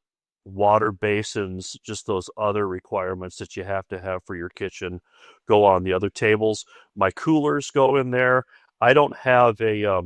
basins, just those other requirements that you have to have for your kitchen go on the other tables. My coolers go in there. I don't have a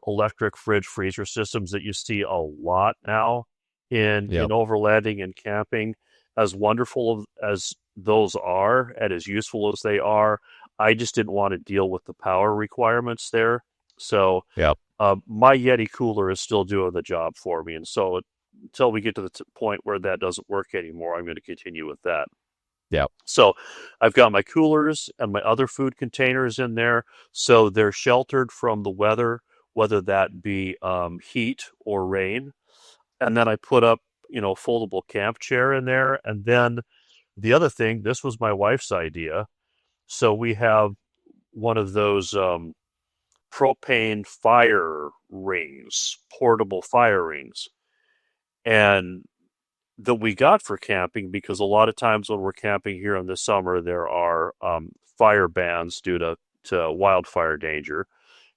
electric fridge freezer systems that you see a lot now in overlanding and camping. As wonderful as those are and as useful as they are, I just didn't want to deal with the power requirements there. So my Yeti cooler is still doing the job for me. And so until we get to the point where that doesn't work anymore, I'm going to continue with that. Yeah. So I've got my coolers and my other food containers in there. So they're sheltered from the weather, whether that be heat or rain. And then I put up, a foldable camp chair in there. And then the other thing, this was my wife's idea. So we have one of those propane fire rings, portable fire rings. And that we got for camping, because a lot of times when we're camping here in the summer, there are fire bans due to wildfire danger.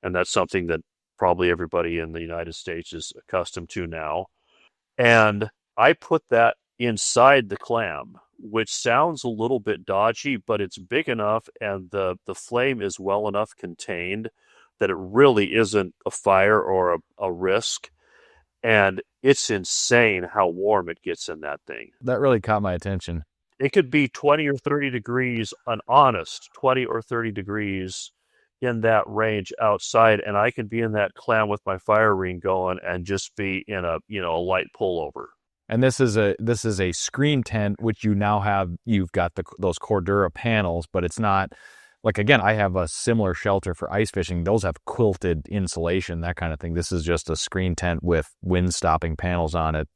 And that's something that probably everybody in the United States is accustomed to now. And I put that inside the Clam, which sounds a little bit dodgy, but it's big enough and the flame is well enough contained that it really isn't a fire or a risk. And it's insane how warm it gets in that thing. That really caught my attention. It could be 20 or 30 degrees, an honest 20 or 30 degrees in that range outside, and I can be in that Clam with my fire ring going and just be in a light pullover. And this is a screen tent, which you've got those Cordura panels, but it's not like, again, I have a similar shelter for ice fishing. Those have quilted insulation, that kind of thing. This is just a screen tent with wind stopping panels on it,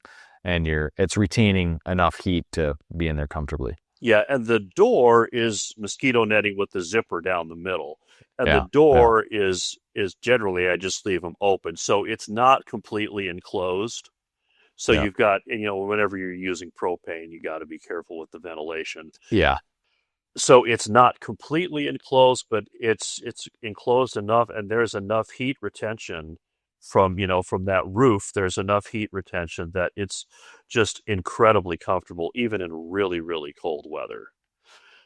and it's retaining enough heat to be in there comfortably. Yeah, and the door is mosquito netting with the zipper down the middle. And the door is generally, I just leave them open. So it's not completely enclosed. So you've got, whenever you're using propane, you got to be careful with the ventilation. Yeah. So it's not completely enclosed, but it's enclosed enough, and there's enough heat retention from that roof. There's enough heat retention that it's just incredibly comfortable, even in really, really cold weather.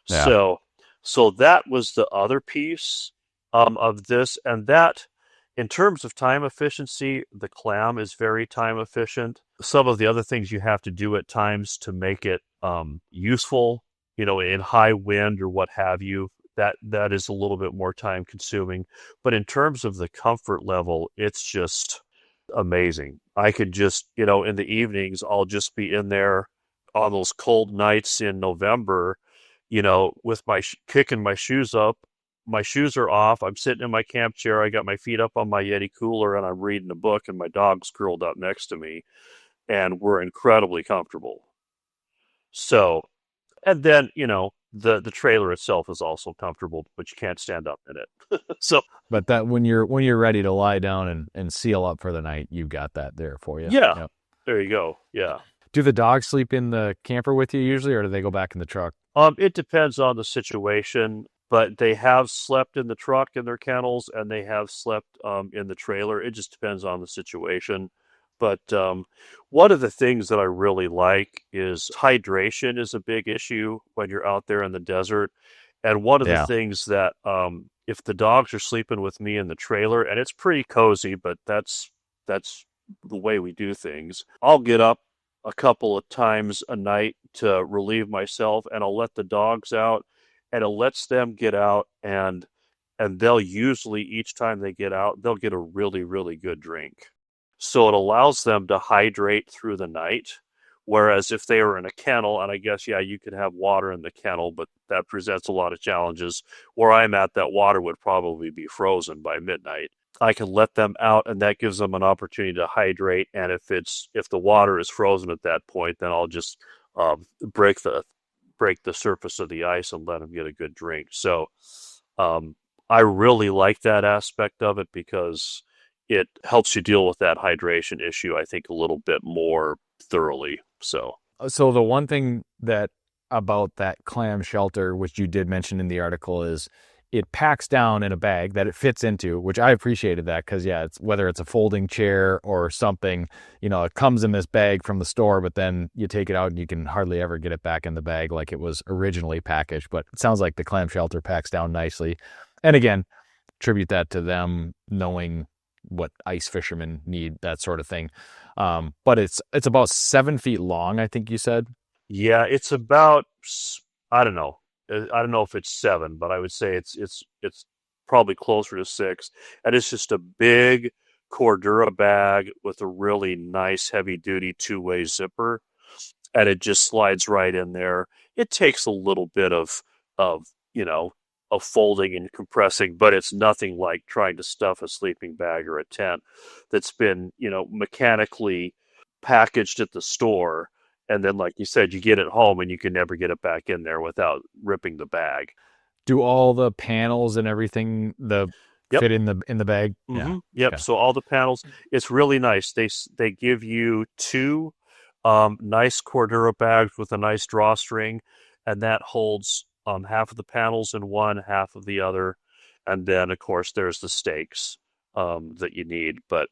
Yeah. So that was the other piece of this, and that, in terms of time efficiency, the Clam is very time efficient. Some of the other things you have to do at times to make it useful, in high wind or what have you, that is a little bit more time consuming. But in terms of the comfort level, it's just amazing. I could just, in the evenings, I'll just be in there on those cold nights in November, with my kicking my shoes up. My shoes are off. I'm sitting in my camp chair. I got my feet up on my Yeti cooler, and I'm reading a book, and my dog's curled up next to me, and we're incredibly comfortable. So, and then, the trailer itself is also comfortable, but you can't stand up in it. But that when you're ready to lie down and seal up for the night, you've got that there for you. Yeah. Yep. There you go. Yeah. Do the dogs sleep in the camper with you usually, or do they go back in the truck? It depends on the situation. But they have slept in the truck in their kennels, and they have slept in the trailer. It just depends on the situation. But one of the things that I really like is hydration is a big issue when you're out there in the desert. And one of the things that if the dogs are sleeping with me in the trailer, and it's pretty cozy, but that's the way we do things, I'll get up a couple of times a night to relieve myself, and I'll let the dogs out. And it lets them get out and and they'll usually, each time they get out, they'll get a really, really good drink. So it allows them to hydrate through the night. Whereas if they were in a kennel, and I guess, yeah, you could have water in the kennel, but that presents a lot of challenges. Where I'm at, that water would probably be frozen by midnight. I can let them out, and that gives them an opportunity to hydrate. And if the water is frozen at that point, then I'll just break the surface of the ice and let them get a good drink. So I really like that aspect of it because it helps you deal with that hydration issue, I think, a little bit more thoroughly. So the one thing that about that clam shelter, which you did mention in the article, is it packs down in a bag that it fits into, which I appreciated that because, yeah, it's whether it's a folding chair or something, it comes in this bag from the store, but then you take it out and you can hardly ever get it back in the bag like it was originally packaged. But it sounds like the clam shelter packs down nicely. And again, attribute that to them knowing what ice fishermen need, that sort of thing. But it's about 7 feet long, I think you said. Yeah, it's about, I don't know if it's 7, but I would say it's probably closer to 6. And it's just a big Cordura bag with a really nice heavy duty 2-way zipper, and it just slides right in there. It takes a little bit of folding and compressing, but it's nothing like trying to stuff a sleeping bag or a tent that's been, mechanically packaged at the store. And then, like you said, you get it home and you can never get it back in there without ripping the bag. Do all the panels and everything fit in the bag? Mm-hmm. Yeah. Yep. Okay. So all the panels, it's really nice. They give you 2 nice Cordura bags with a nice drawstring, and that holds half of the panels in one, half of the other. And then, of course, there's the stakes that you need. But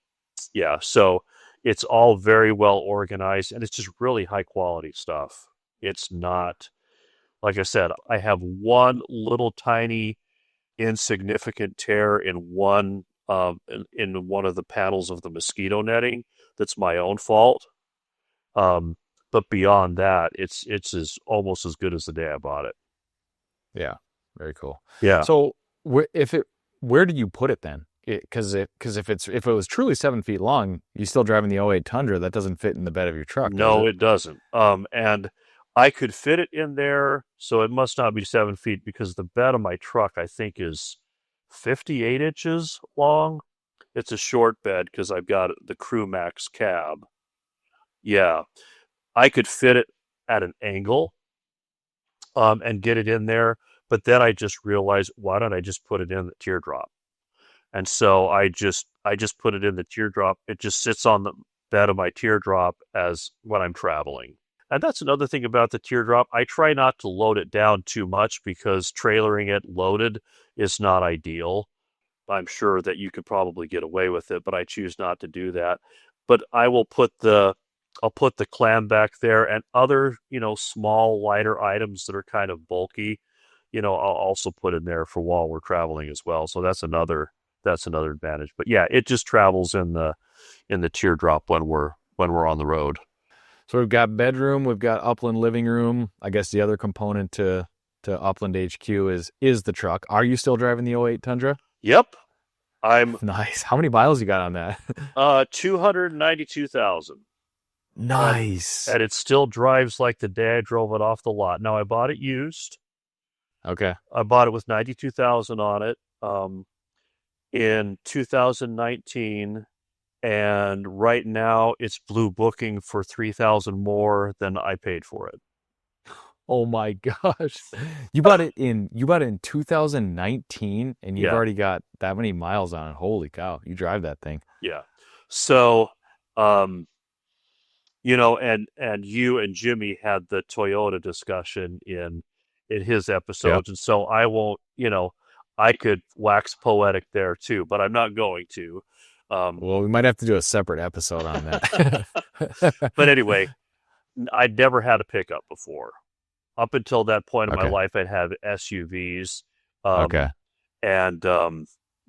yeah, so it's all very well organized, and it's just really high quality stuff. It's not, like I said, I have one little tiny insignificant tear in one in one of the panels of the mosquito netting. That's my own fault. But beyond that, it's almost as good as the day I bought it. Yeah, very cool. Yeah. So where do you put it then? Because if it was truly 7 feet long, you're still driving the 08 Tundra. That doesn't fit in the bed of your truck. No, it doesn't. And I could fit it in there, so it must not be 7 feet because the bed of my truck, I think, is 58 inches long. It's a short bed because I've got the Crew Max cab. Yeah, I could fit it at an angle and get it in there, but then I just realized, why don't I just put it in the Teardrop? And so I just put it in the Teardrop. It just sits on the bed of my Teardrop as when I'm traveling. And that's another thing about the Teardrop. I try not to load it down too much because trailering it loaded is not ideal. I'm sure that you could probably get away with it, but I choose not to do that. But I'll put the Clam back there, and other, small, lighter items that are kind of bulky, I'll also put in there for while we're traveling as well. So that's another advantage. But yeah, it just travels in the Teardrop when we're on the road. So we've got bedroom, we've got Upland living room. I guess the other component to Upland HQ is the truck. Are you still driving the 08 Tundra? Yep. I'm nice. How many miles you got on that? 292,000. Nice. And it still drives like the day I drove it off the lot. Now I bought it used. Okay. I bought it with 92,000 on it in 2019, and right now it's blue booking for 3,000 more than I paid for it. Oh my gosh. You bought it in 2019 and you've already got that many miles on it. Holy cow. You drive that thing. Yeah. So, and you and Jimmy had the Toyota discussion in his episodes. Yep. And so I won't, I could wax poetic there too, but I'm not going to. Well, we might have to do a separate episode on that. But anyway, I'd never had a pickup before. Up until that point in my life, I'd had SUVs. And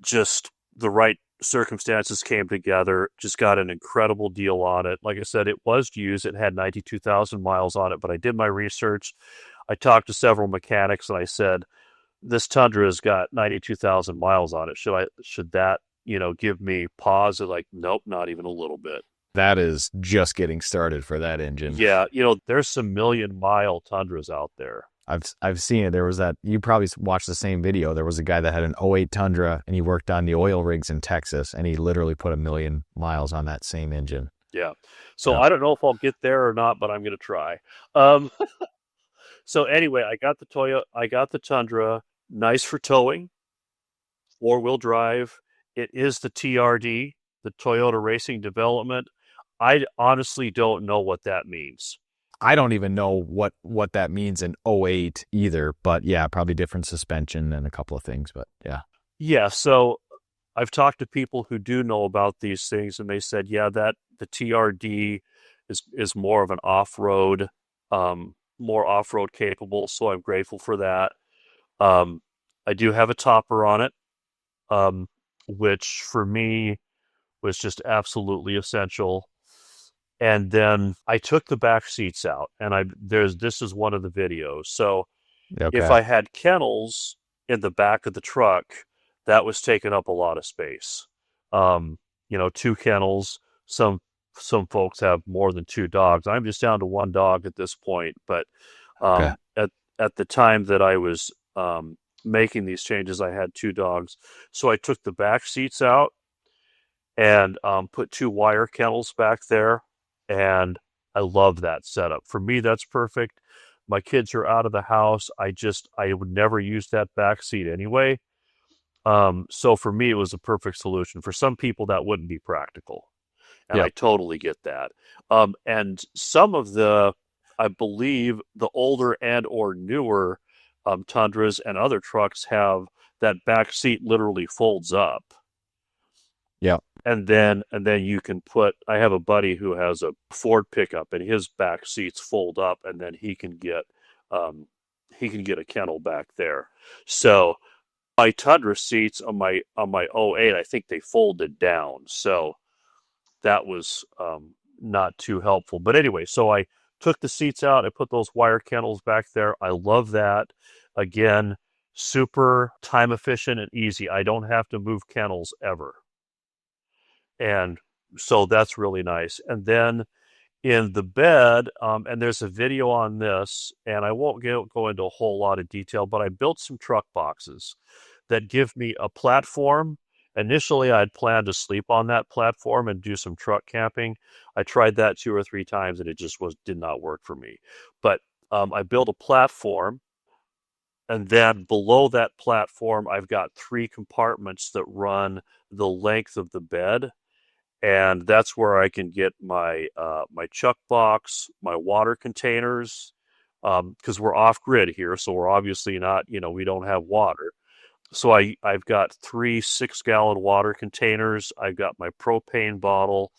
just the right circumstances came together, just got an incredible deal on it. Like I said, it was used. It had 92,000 miles on it, but I did my research. I talked to several mechanics, and I said, this Tundra has got 92,000 miles on it. Should that, give me pause? Like, nope, not even a little bit. That is just getting started for that engine. Yeah, there's some million-mile Tundras out there. I've seen it. There was that, you probably watched the same video. There was a guy that had an '08 Tundra, and he worked on the oil rigs in Texas, and he literally put 1,000,000 miles on that same engine. Yeah. So I don't know if I'll get there or not, but I'm going to try. So anyway, I got the Tundra, nice for towing, 4-wheel drive. It is the TRD, the Toyota Racing Development. I honestly don't know what that means. I don't even know what that means in '08 either, but yeah, probably different suspension and a couple of things, but yeah. Yeah, so I've talked to people who do know about these things, and they said, yeah, that the TRD is more of an off-road, more off-road capable, so I'm grateful for that. I do have a topper on it, which for me was just absolutely essential. And then I took the back seats out, and this is one of the videos. So if I had kennels in the back of the truck, that was taking up a lot of space. 2 kennels. Some folks have more than 2 dogs. I'm just down to 1 dog at this point. But at the time that I was making these changes, I had 2 dogs. So I took the back seats out and put 2 wire kennels back there. And I love that setup. For me, that's perfect. My kids are out of the house. I would never use that back seat anyway. So for me, it was a perfect solution. For some people, that wouldn't be practical. And I totally get that. And some of I believe the older and or newer Tundras and other trucks have that back seat literally folds up. Yeah. And then you can I have a buddy who has a Ford pickup, and his back seats fold up, and then he can get a kennel back there. So my Tundra seats on my '08, I think they folded down. So that was not too helpful. But anyway, so I took the seats out. I put those wire kennels back there. I love that. Again, super time efficient and easy. I don't have to move kennels ever. And so that's really nice. And then in the bed, and there's a video on this, and I won't go into a whole lot of detail, but I built some truck boxes that give me a platform. Initially, I'd planned to sleep on that platform and do some truck camping. I tried that 2 or 3 times, and it just did not work for me. But I built a platform, and then below that platform, I've got 3 compartments that run the length of the bed. And that's where I can get my chuck box, my water containers, because we're off grid here, so we're obviously not, we don't have water. So I've got 3 6-gallon water containers. I've got my propane bottle.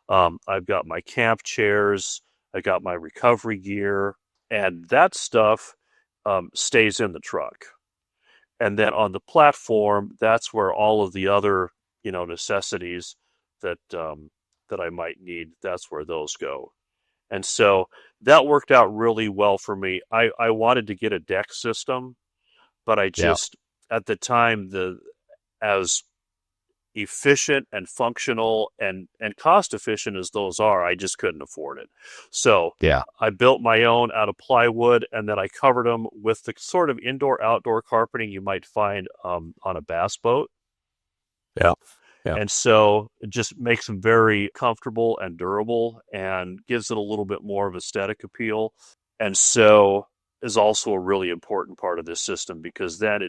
I've got my camp chairs. I got my recovery gear, and that stuff stays in the truck. And then on the platform, that's where all of the other, necessities that I might need, that's where those go. And so that worked out really well for me. I wanted to get a deck system, but I just, at the time, as efficient and functional and cost efficient as those are, I just couldn't afford it. So I built my own out of plywood, and then I covered them with the sort of indoor-outdoor carpeting you might find on a bass boat. Yeah. And so it just makes them very comfortable and durable and gives it a little bit more of aesthetic appeal. And so is also a really important part of this system, because then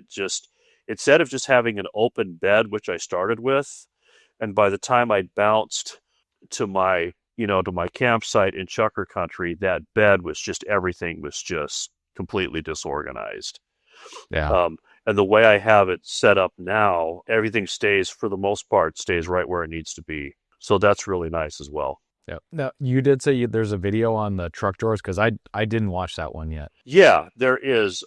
instead of just having an open bed, which I started with, and by the time I bounced to my campsite in Chucker Country, that bed was just, everything was just completely disorganized. Yeah. And the way I have it set up now, everything for the most part, stays right where it needs to be. So that's really nice as well. Yeah. Now, you did say there's a video on the truck drawers, because I didn't watch that one yet. Yeah, there is.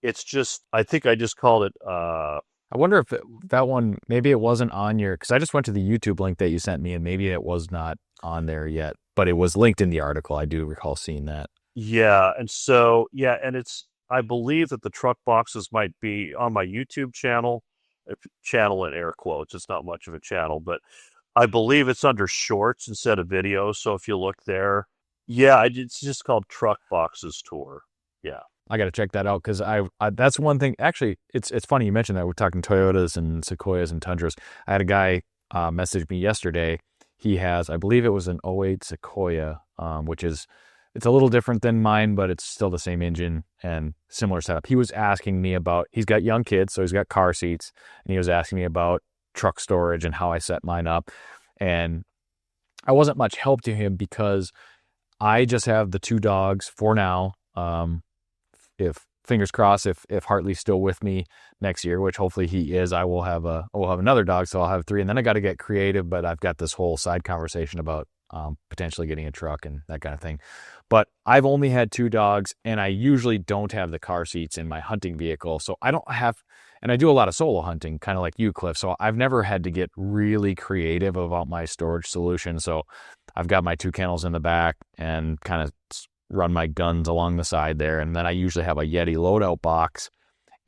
It's just, I think I just called it... I wonder if that one, maybe it wasn't on because I just went to the YouTube link that you sent me, and maybe it was not on there yet, but it was linked in the article. I do recall seeing that. Yeah, and so, and it's... I believe that the truck boxes might be on my YouTube channel, channel in air quotes. It's not much of a channel, but I believe it's under shorts instead of videos. So if you look there, yeah, it's just called Truck Boxes Tour. Yeah. I got to check that out because I that's one thing. Actually, it's funny you mentioned that. We're talking Toyotas and Sequoias and Tundras. I had a guy message me yesterday. He has, I believe it was an '08 Sequoia, which is, it's a little different than mine, but it's still the same engine and similar setup. He was asking me about, he's got young kids, so he's got car seats, and he was asking me about truck storage and how I set mine up. And I wasn't much help to him because I just have the 2 dogs for now. If fingers crossed, if Hartley's still with me next year, which hopefully he is, we'll have another dog, so I'll have 3, and then I got to get creative. But I've got this whole side conversation about potentially getting a truck and that kind of thing. But I've only had 2 dogs, and I usually don't have the car seats in my hunting vehicle, so I don't have. And I do a lot of solo hunting, kind of like you, Cliff. So I've never had to get really creative about my storage solution. So I've got my 2 kennels in the back and kind of run my guns along the side there. And then I usually have a Yeti loadout box,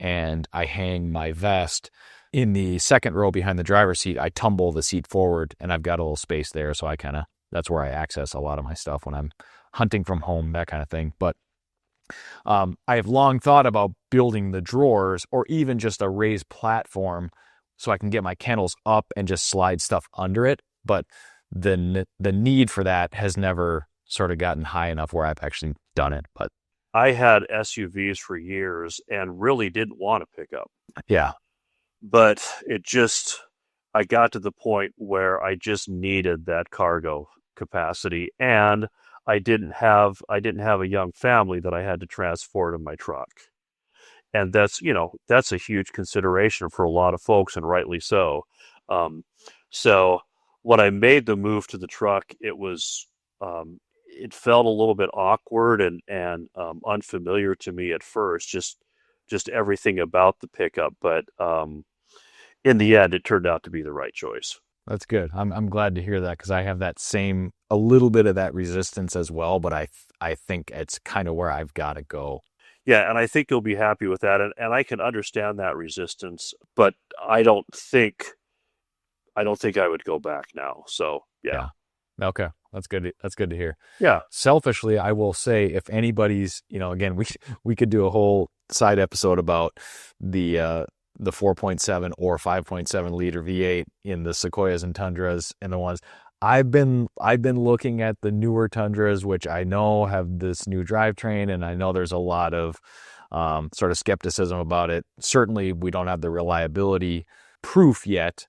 and I hang my vest in the second row behind the driver's seat. I tumble the seat forward, and I've got a little space there. So that's where I access a lot of my stuff when I'm hunting from home, that kind of thing. But I have long thought about building the drawers or even just a raised platform so I can get my kennels up and just slide stuff under it. But the need for that has never sort of gotten high enough where I've actually done it. But I had SUVs for years and really didn't want to pick up. Yeah. But I got to the point where I just needed that cargo capacity, and I didn't have a young family that I had to transport in my truck. And that's a huge consideration for a lot of folks, and rightly so. So when I made the move to the truck, it felt a little bit awkward and unfamiliar to me at first, just everything about the pickup. But in the end, it turned out to be the right choice. That's good. I'm glad to hear that because I have a little bit of that resistance as well, but I think it's kind of where I've got to go. Yeah, and I think you'll be happy with that, and I can understand that resistance, but I don't think I would go back now. So yeah. Okay, that's good. That's good to hear. Yeah. Selfishly, I will say, if anybody's, again, we could do a whole side episode about the 4.7 or 5.7 liter V8 in the Sequoias and Tundras and the ones I've been looking at the newer Tundras, which I know have this new drivetrain, and I know there's a lot of sort of skepticism about it. Certainly, we don't have the reliability proof yet,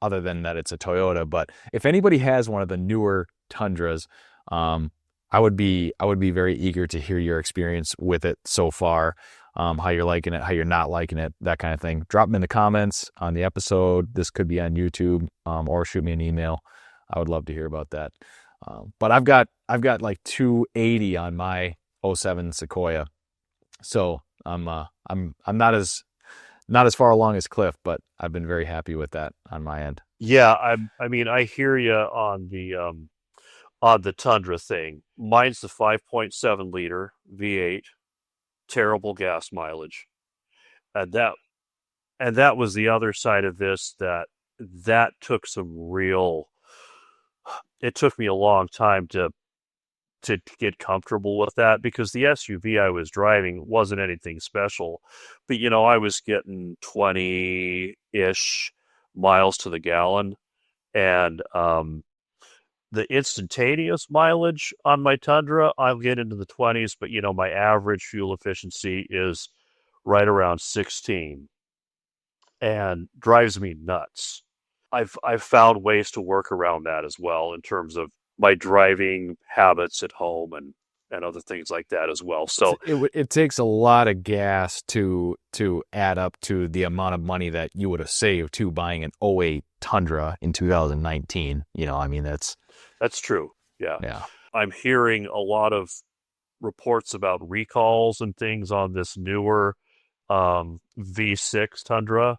other than that it's a Toyota. But if anybody has one of the newer Tundras, I would be very eager to hear your experience with it so far. How you're liking it, how you're not liking it, that kind of thing. Drop them in the comments on the episode. This could be on YouTube, or shoot me an email. I would love to hear about that. But I've got like 280 on my '07 Sequoia, so I'm not as far along as Cliff, but I've been very happy with that on my end. Yeah, I mean, I hear you on the Tundra thing. Mine's the 5.7 liter V8. Terrible gas mileage, and that was the other side of this. That took it took me a long time to get comfortable with that, because the SUV I was driving wasn't anything special, but I was getting 20-ish miles to the gallon, and the instantaneous mileage on my Tundra, I'll get into the 20s, but my average fuel efficiency is right around 16, and drives me nuts. I've found ways to work around that as well in terms of my driving habits at home and other things like that as well. So it takes a lot of gas to add up to the amount of money that you would have saved to buying an '08 Tundra in 2019. I mean, that's true. Yeah. Yeah. I'm hearing a lot of reports about recalls and things on this newer V6 Tundra,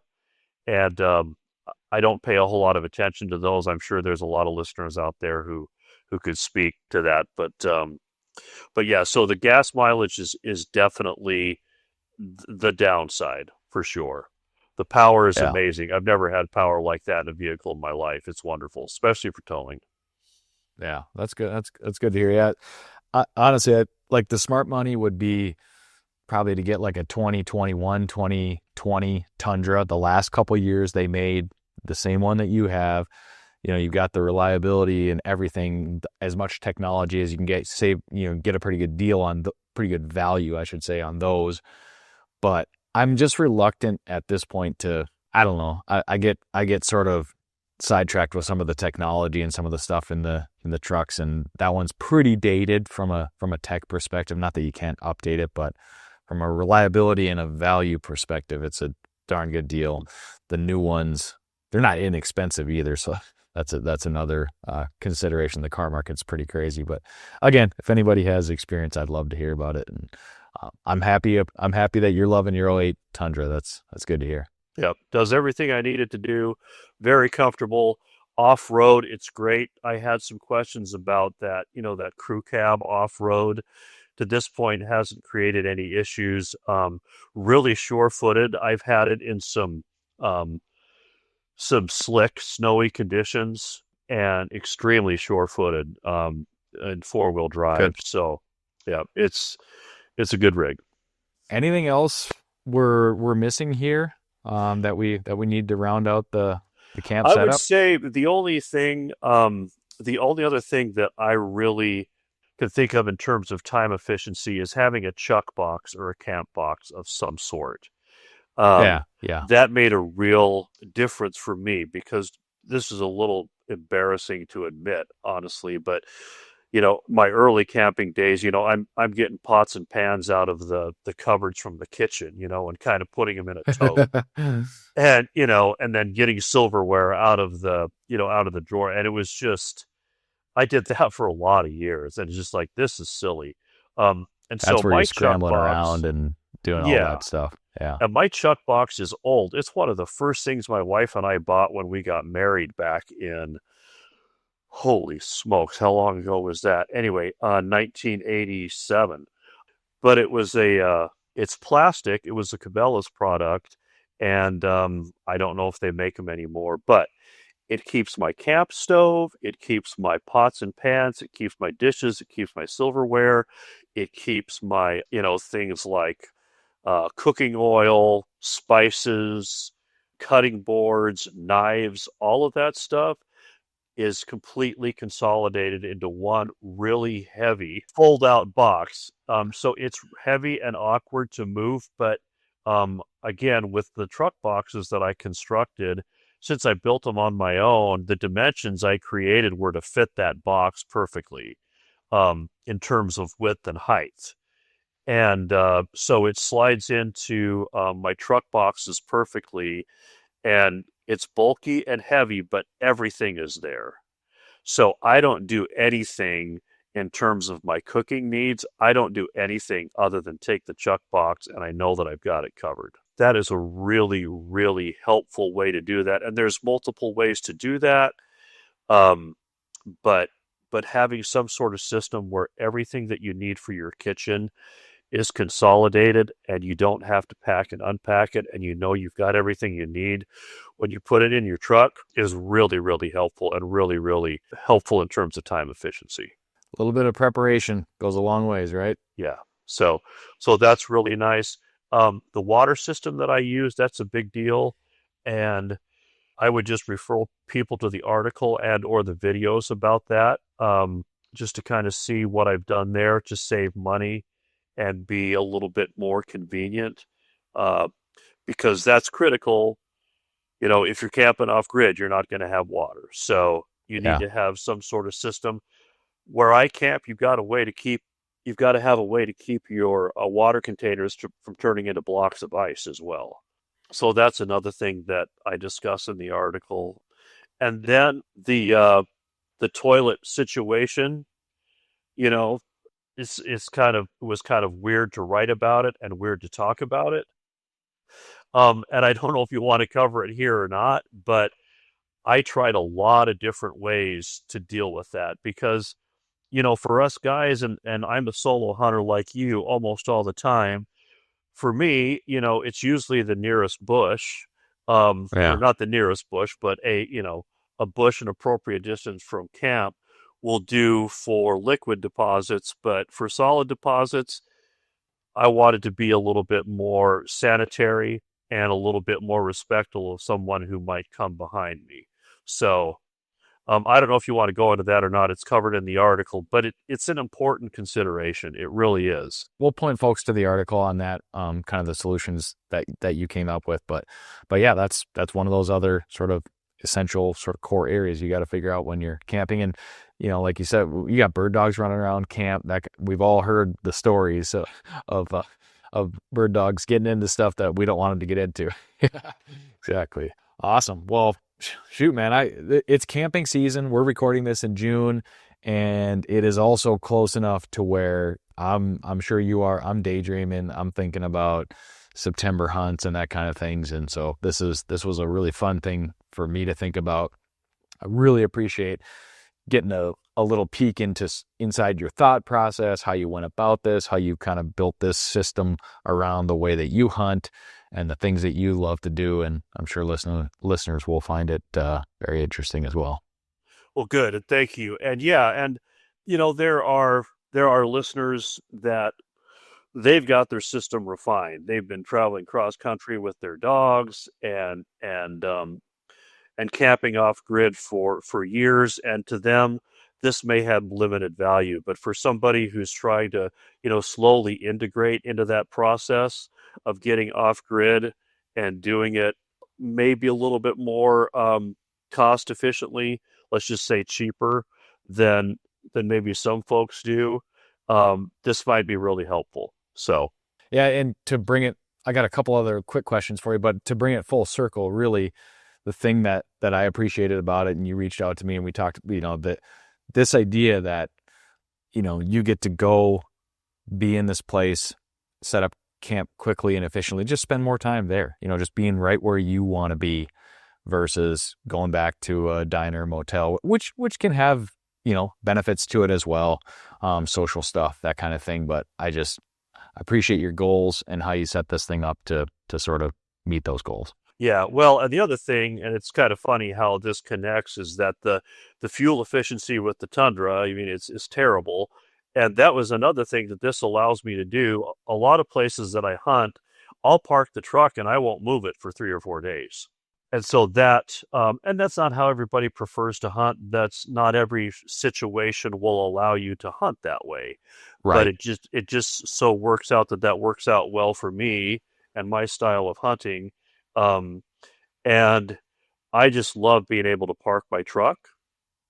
and I don't pay a whole lot of attention to those. I'm sure there's a lot of listeners out there who could speak to that, but But yeah, so the gas mileage is definitely the downside for sure. The power is Yeah. amazing. I've never had power like that in a vehicle in my life. It's wonderful, especially for towing. Yeah, that's good. That's good to hear. Yeah, honestly, like the smart money would be probably to get like a 2021, 2020 Tundra. The last couple years they made the same one that you have. You know, you've got the reliability and everything, as much technology as you can get, get a pretty good deal on pretty good value, I should say, on those. But I'm just reluctant at this point to, I don't know. I get sort of sidetracked with some of the technology and some of the stuff in the trucks, and that one's pretty dated from a tech perspective. Not that you can't update it, but from a reliability and a value perspective, it's a darn good deal. The new ones, they're not inexpensive either, so that's another consideration. The car market's pretty crazy, but again, if anybody has experience, I'd love to hear about it. And I'm happy that you're loving your '08 Tundra. That's good to hear. Yep, does everything I needed to do. Very comfortable. Off-road, it's great. I had some questions about that, that crew cab off-road. To this point, hasn't created any issues. Really sure-footed. I've had it in some slick, snowy conditions, and extremely sure-footed in four-wheel drive. Good. So, yeah, it's a good rig. Anything else we're missing here that we need to round out the camp setup? I would say the only other thing that I really could think of in terms of time efficiency is having a chuck box or a camp box of some sort. Yeah. That made a real difference for me, because this is a little embarrassing to admit, honestly, but my early camping days, I'm getting pots and pans out of the cupboards from the kitchen, and kind of putting them in a tote, and and then getting silverware out of the drawer, and it was just, I did that for a lot of years, and it's just like, this is silly. And That's so where my you're chuck scrambling box, around and doing all that stuff. Yeah. and my chuck box is old. It's one of the first things my wife and I bought when we got married back in, holy smokes, how long ago was that? Anyway, 1987. But it was it's plastic. It was a Cabela's product, and I don't know if they make them anymore, but it keeps my camp stove, it keeps my pots and pans, it keeps my dishes, it keeps my silverware, it keeps my, things like cooking oil, spices, cutting boards, knives, all of that stuff is completely consolidated into one really heavy fold-out box. So it's heavy and awkward to move, but again, with the truck boxes that I constructed, since I built them on my own, the dimensions I created were to fit that box perfectly in terms of width and height. And so it slides into my truck boxes perfectly, and it's bulky and heavy, but everything is there. So I don't do anything in terms of my cooking needs. I don't do anything other than take the chuck box, and I know that I've got it covered. That is a really, really helpful way to do that. And there's multiple ways to do that. But having some sort of system where everything that you need for your kitchen is consolidated, and you don't have to pack and unpack it, and you've got everything you need when you put it in your truck, is really, really helpful, and really, really helpful in terms of time efficiency. A little bit of preparation goes a long ways, right? Yeah. So that's really nice. The water system that I use, that's a big deal. And I would just refer people to the article and or the videos about that, just to kind of see what I've done there to save money and be a little bit more convenient, because that's critical. If you're camping off grid, you're not going to have water. So you need to have some sort of system. Where I camp, you've got to have a way to keep your water containers from turning into blocks of ice as well. So that's another thing that I discuss in the article. And then the toilet situation, it was kind of weird to write about it and weird to talk about it. And I don't know if you want to cover it here or not, but I tried a lot of different ways to deal with that, because for us guys, and I'm a solo hunter like you almost all the time. For me, it's usually the nearest bush, or Yeah. not the nearest bush, but a bush an appropriate distance from camp will do for liquid deposits. But for solid deposits, I want it to be a little bit more sanitary and a little bit more respectful of someone who might come behind me. So I don't know if you want to go into that or not. It's covered in the article, but it's an important consideration. It really is. We'll point folks to the article on that, kind of the solutions that you came up with. But yeah, that's one of those other sort of essential sort of core areas you got to figure out when you're camping. And, like you said, you got bird dogs running around camp. That we've all heard the stories of bird dogs getting into stuff that we don't want them to get into. Exactly. Awesome. Well, shoot, man, it's camping season. We're recording this in June, and it is also close enough to where I'm sure you are. I'm daydreaming. I'm thinking about September hunts and that kind of things. And so this was a really fun thing for me to think about. I really appreciate getting a little peek inside your thought process, how you went about this, how you kind of built this system around the way that you hunt and the things that you love to do. And I'm sure listeners will find it very interesting as well. Well, good. And thank you. And yeah, and there are listeners that they've got their system refined. They've been traveling cross country with their dogs and camping off grid for years. And to them, this may have limited value. But for somebody who's trying to, slowly integrate into that process of getting off grid and doing it maybe a little bit more cost efficiently, let's just say cheaper than maybe some folks do, this might be really helpful. So yeah, and to bring it, I got a couple other quick questions for you, but to bring it full circle, really the thing that I appreciated about it, and you reached out to me and we talked, that this idea that, you get to go be in this place, set up camp quickly and efficiently, just spend more time there, just being right where you want to be versus going back to a diner, motel, which can have, benefits to it as well. Social stuff, that kind of thing. But I appreciate your goals and how you set this thing up to sort of meet those goals. Yeah, well, and the other thing, and it's kind of funny how this connects, is that the fuel efficiency with the Tundra, I mean, it's terrible. And that was another thing that this allows me to do. A lot of places that I hunt, I'll park the truck and I won't move it for 3 or 4 days. And so and that's not how everybody prefers to hunt. That's not every situation will allow you to hunt that way. Right. But it just so works out that works out well for me and my style of hunting. And I just love being able to park my truck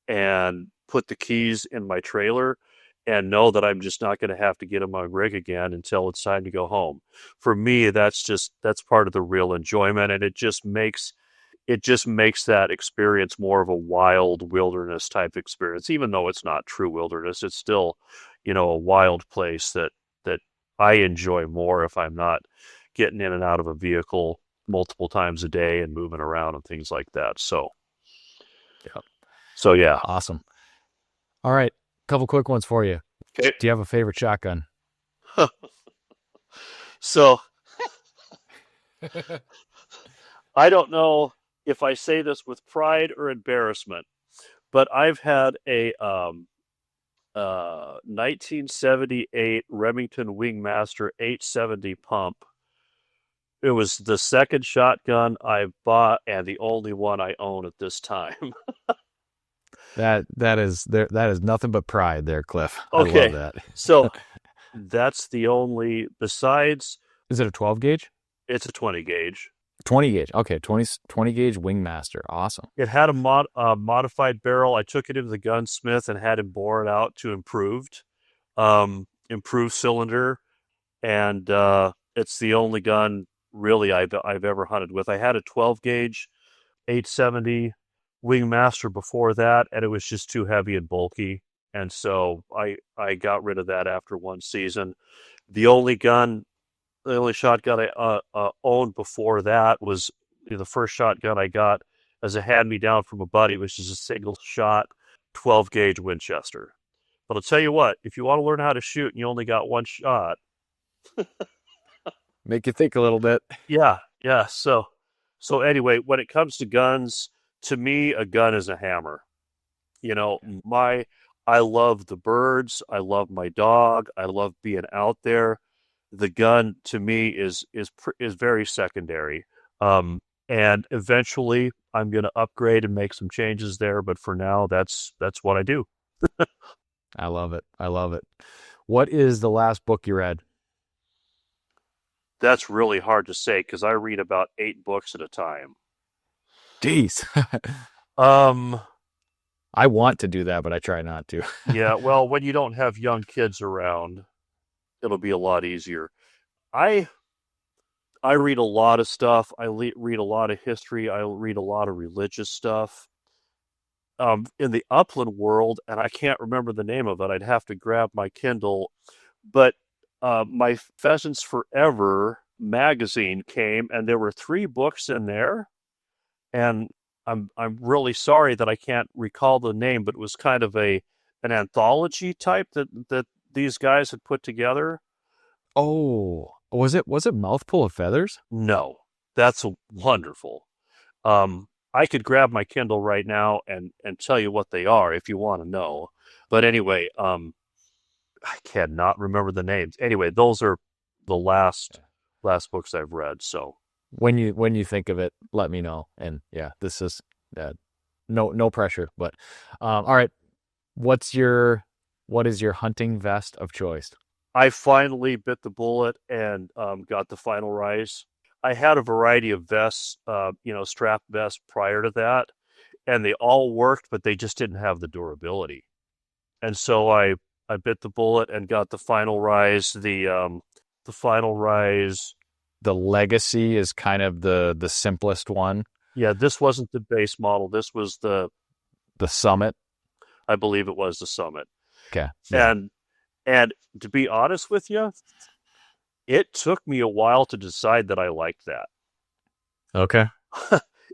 and put the keys in my trailer and know that I'm just not going to have to get in my rig again until it's time to go home. For me, that's part of the real enjoyment, and it just makes that experience more of a wild wilderness type experience. Even though it's not true wilderness, it's still, a wild place that I enjoy more if I'm not getting in and out of a vehicle multiple times a day and moving around and things like that. So, yeah. So yeah. Awesome. All right. Couple quick ones for you. Okay. Do you have a favorite shotgun? So I don't know if I say this with pride or embarrassment, but I've had a 1978 Remington Wingmaster 870 pump. It was the second shotgun I've bought and the only one I own at this time. That is nothing but pride there, Cliff. Okay. I love that. So that's the only, besides. Is it a 12 gauge? It's a 20 gauge. 20 gauge. Okay. 20 gauge Wingmaster. Awesome. It had a modified barrel. I took it into the gunsmith and had him bore it out to improved cylinder. And, it's the only gun really I've ever hunted with. I had a 12 gauge 870 Wingmaster before that, and it was just too heavy and bulky. And so I got rid of that after one season. The only shotgun I owned before that was the first shotgun I got as a hand-me-down from a buddy, which is a single shot 12 gauge Winchester. But I'll tell you what, if you want to learn how to shoot and you only got one shot, Make you think a little bit. yeah. So anyway, when it comes to guns, to me, a gun is a hammer. You know, I love the birds. I love my dog. I love being out there. The gun to me is very secondary. And eventually I'm going to upgrade and make some changes there. But for now, that's what I do. I love it. I love it. What is the last book you read? That's really hard to say because I read about 8 books at a time. Jeez. Um, I want to do that, but I try not to. yeah, well, when you don't have young kids around, it'll be a lot easier. I read a lot of stuff. Read a lot of history. I read a lot of religious stuff. In the upland world, and I can't remember the name of it. I'd have to grab my Kindle, but my Pheasants Forever magazine came, and there were 3 books in there, and I'm really sorry that I can't recall the name, but it was kind of an anthology type that these guys had put together. Oh, was it Mouthful of Feathers? No, that's wonderful. I could grab my Kindle right now and tell you what they are if you want to know. But anyway, I cannot remember the names. Anyway, those are the last books I've read. So when you think of it, let me know. And yeah, this is no pressure. But all right, what is your hunting vest of choice? I finally bit the bullet and got the final rise. I had a variety of vests, strap vests prior to that, and they all worked, but they just didn't have the durability. And so I bit the bullet and got the final rise. The final rise. The Legacy is kind of the simplest one. Yeah, this wasn't the base model. This was the Summit. I believe it was the Summit. Okay. Yeah. And to be honest with you, it took me a while to decide that I liked that. Okay.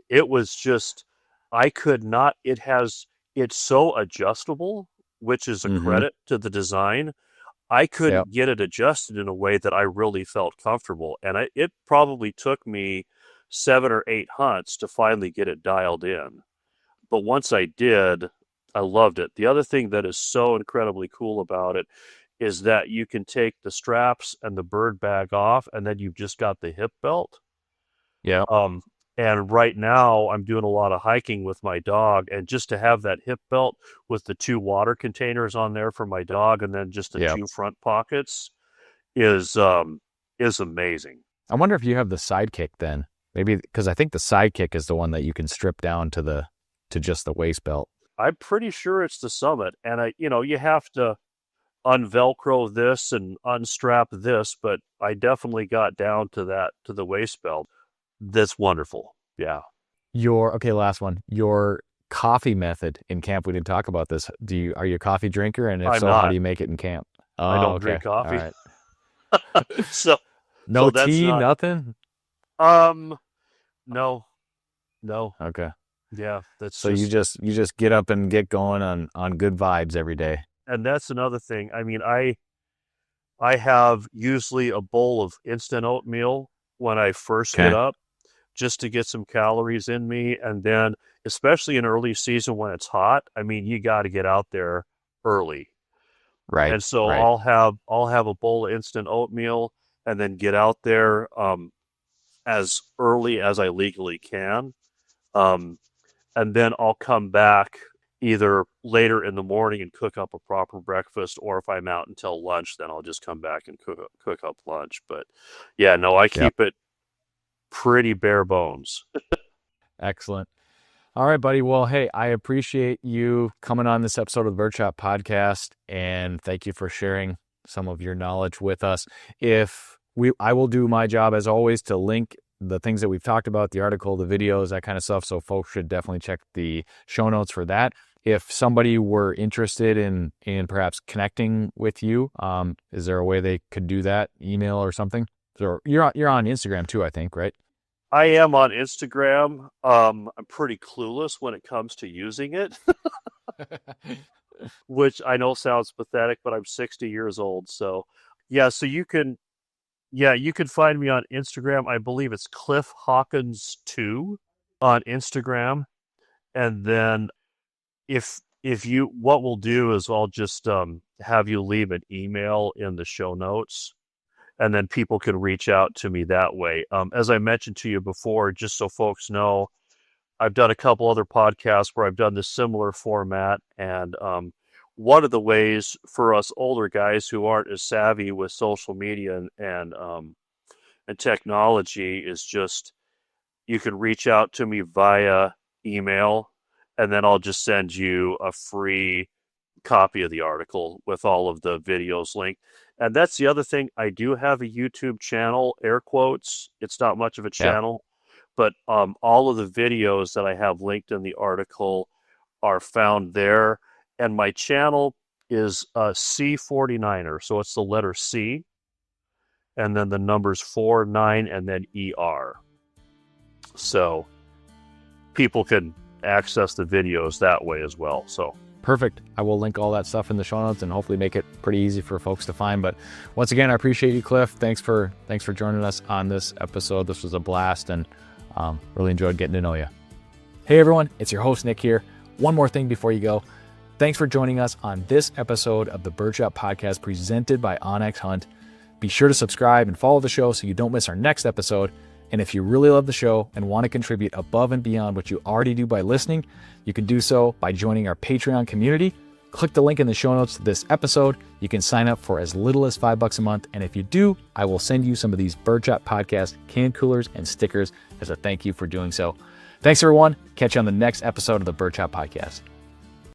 It was just, I could not, it's so adjustable, which is a credit to the design. I couldn't get it adjusted in a way that I really felt comfortable. And it probably took me 7 or 8 hunts to finally get it dialed in. But once I did, I loved it. The other thing that is so incredibly cool about it is that you can take the straps and the bird bag off, and then you've just got the hip belt. Yeah. And right now I'm doing a lot of hiking with my dog, and just to have that hip belt with the 2 water containers on there for my dog, and then just the 2 front pockets is amazing. I wonder if you have the Sidekick then. Maybe because I think the Sidekick is the one that you can strip down to just the waist belt. I'm pretty sure it's the Summit, and you have to unvelcro this and unstrap this, but I definitely got down to the waist belt. That's wonderful. Yeah. Last one. Your coffee method in camp. We didn't talk about this. Are you a coffee drinker? And if I'm so, not. How do you make it in camp? Oh, I don't drink coffee. All right. so no tea, nothing? No. Okay. Yeah. So you just get up and get going on good vibes every day. And that's another thing. I mean, I have usually a bowl of instant oatmeal when I first get up, just to get some calories in me. And then, especially in early season when it's hot, I mean, you got to get out there early. Right. And so I'll have a bowl of instant oatmeal and then get out there as early as I legally can. And then I'll come back either later in the morning and cook up a proper breakfast, or if I'm out until lunch, then I'll just come back and cook up lunch. But yeah, no, I keep it pretty bare bones. Excellent. All right, buddy. Well, hey, I appreciate you coming on this episode of the Birdshot Podcast, and thank you for sharing some of your knowledge with us. I will do my job as always to link the things that we've talked about, the article, the videos, that kind of stuff. So folks should definitely check the show notes for that. If somebody were interested in perhaps connecting with you, is there a way they could do that? Email or something? So you're on Instagram too, I think, right? I am on Instagram. I'm pretty clueless when it comes to using it. which I know sounds pathetic, but I'm 60 years old. So yeah, so you can find me on Instagram. I believe it's Cliff Hawkins 2 on Instagram. And then if you, what we'll do is I'll just have you leave an email in the show notes, and then people can reach out to me that way. As I mentioned to you before, just so folks know, I've done a couple other podcasts where I've done this similar format, and one of the ways for us older guys who aren't as savvy with social media and technology is just, you can reach out to me via email, and then I'll just send you a free copy of the article with all of the videos linked. And that's the other thing. I do have a YouTube channel, air quotes. It's not much of a channel, but all of the videos that I have linked in the article are found there. And my channel is C49er. So it's the letter C, and then the numbers 49, and then ER. So people can access the videos that way as well. So perfect. I will link all that stuff in the show notes and hopefully make it pretty easy for folks to find. But once again, I appreciate you, Cliff. Thanks for joining us on this episode. This was a blast, and really enjoyed getting to know you. Hey everyone, it's your host Nick here. One more thing before you go. Thanks for joining us on this episode of the Birdshot Podcast presented by Onyx Hunt. Be sure to subscribe and follow the show so you don't miss our next episode. And if you really love the show and want to contribute above and beyond what you already do by listening, you can do so by joining our Patreon community. Click the link in the show notes to this episode. You can sign up for as little as $5 a month. And if you do, I will send you some of these Birdshot Podcast can coolers and stickers as a thank you for doing so. Thanks everyone. Catch you on the next episode of the Birdshot Podcast.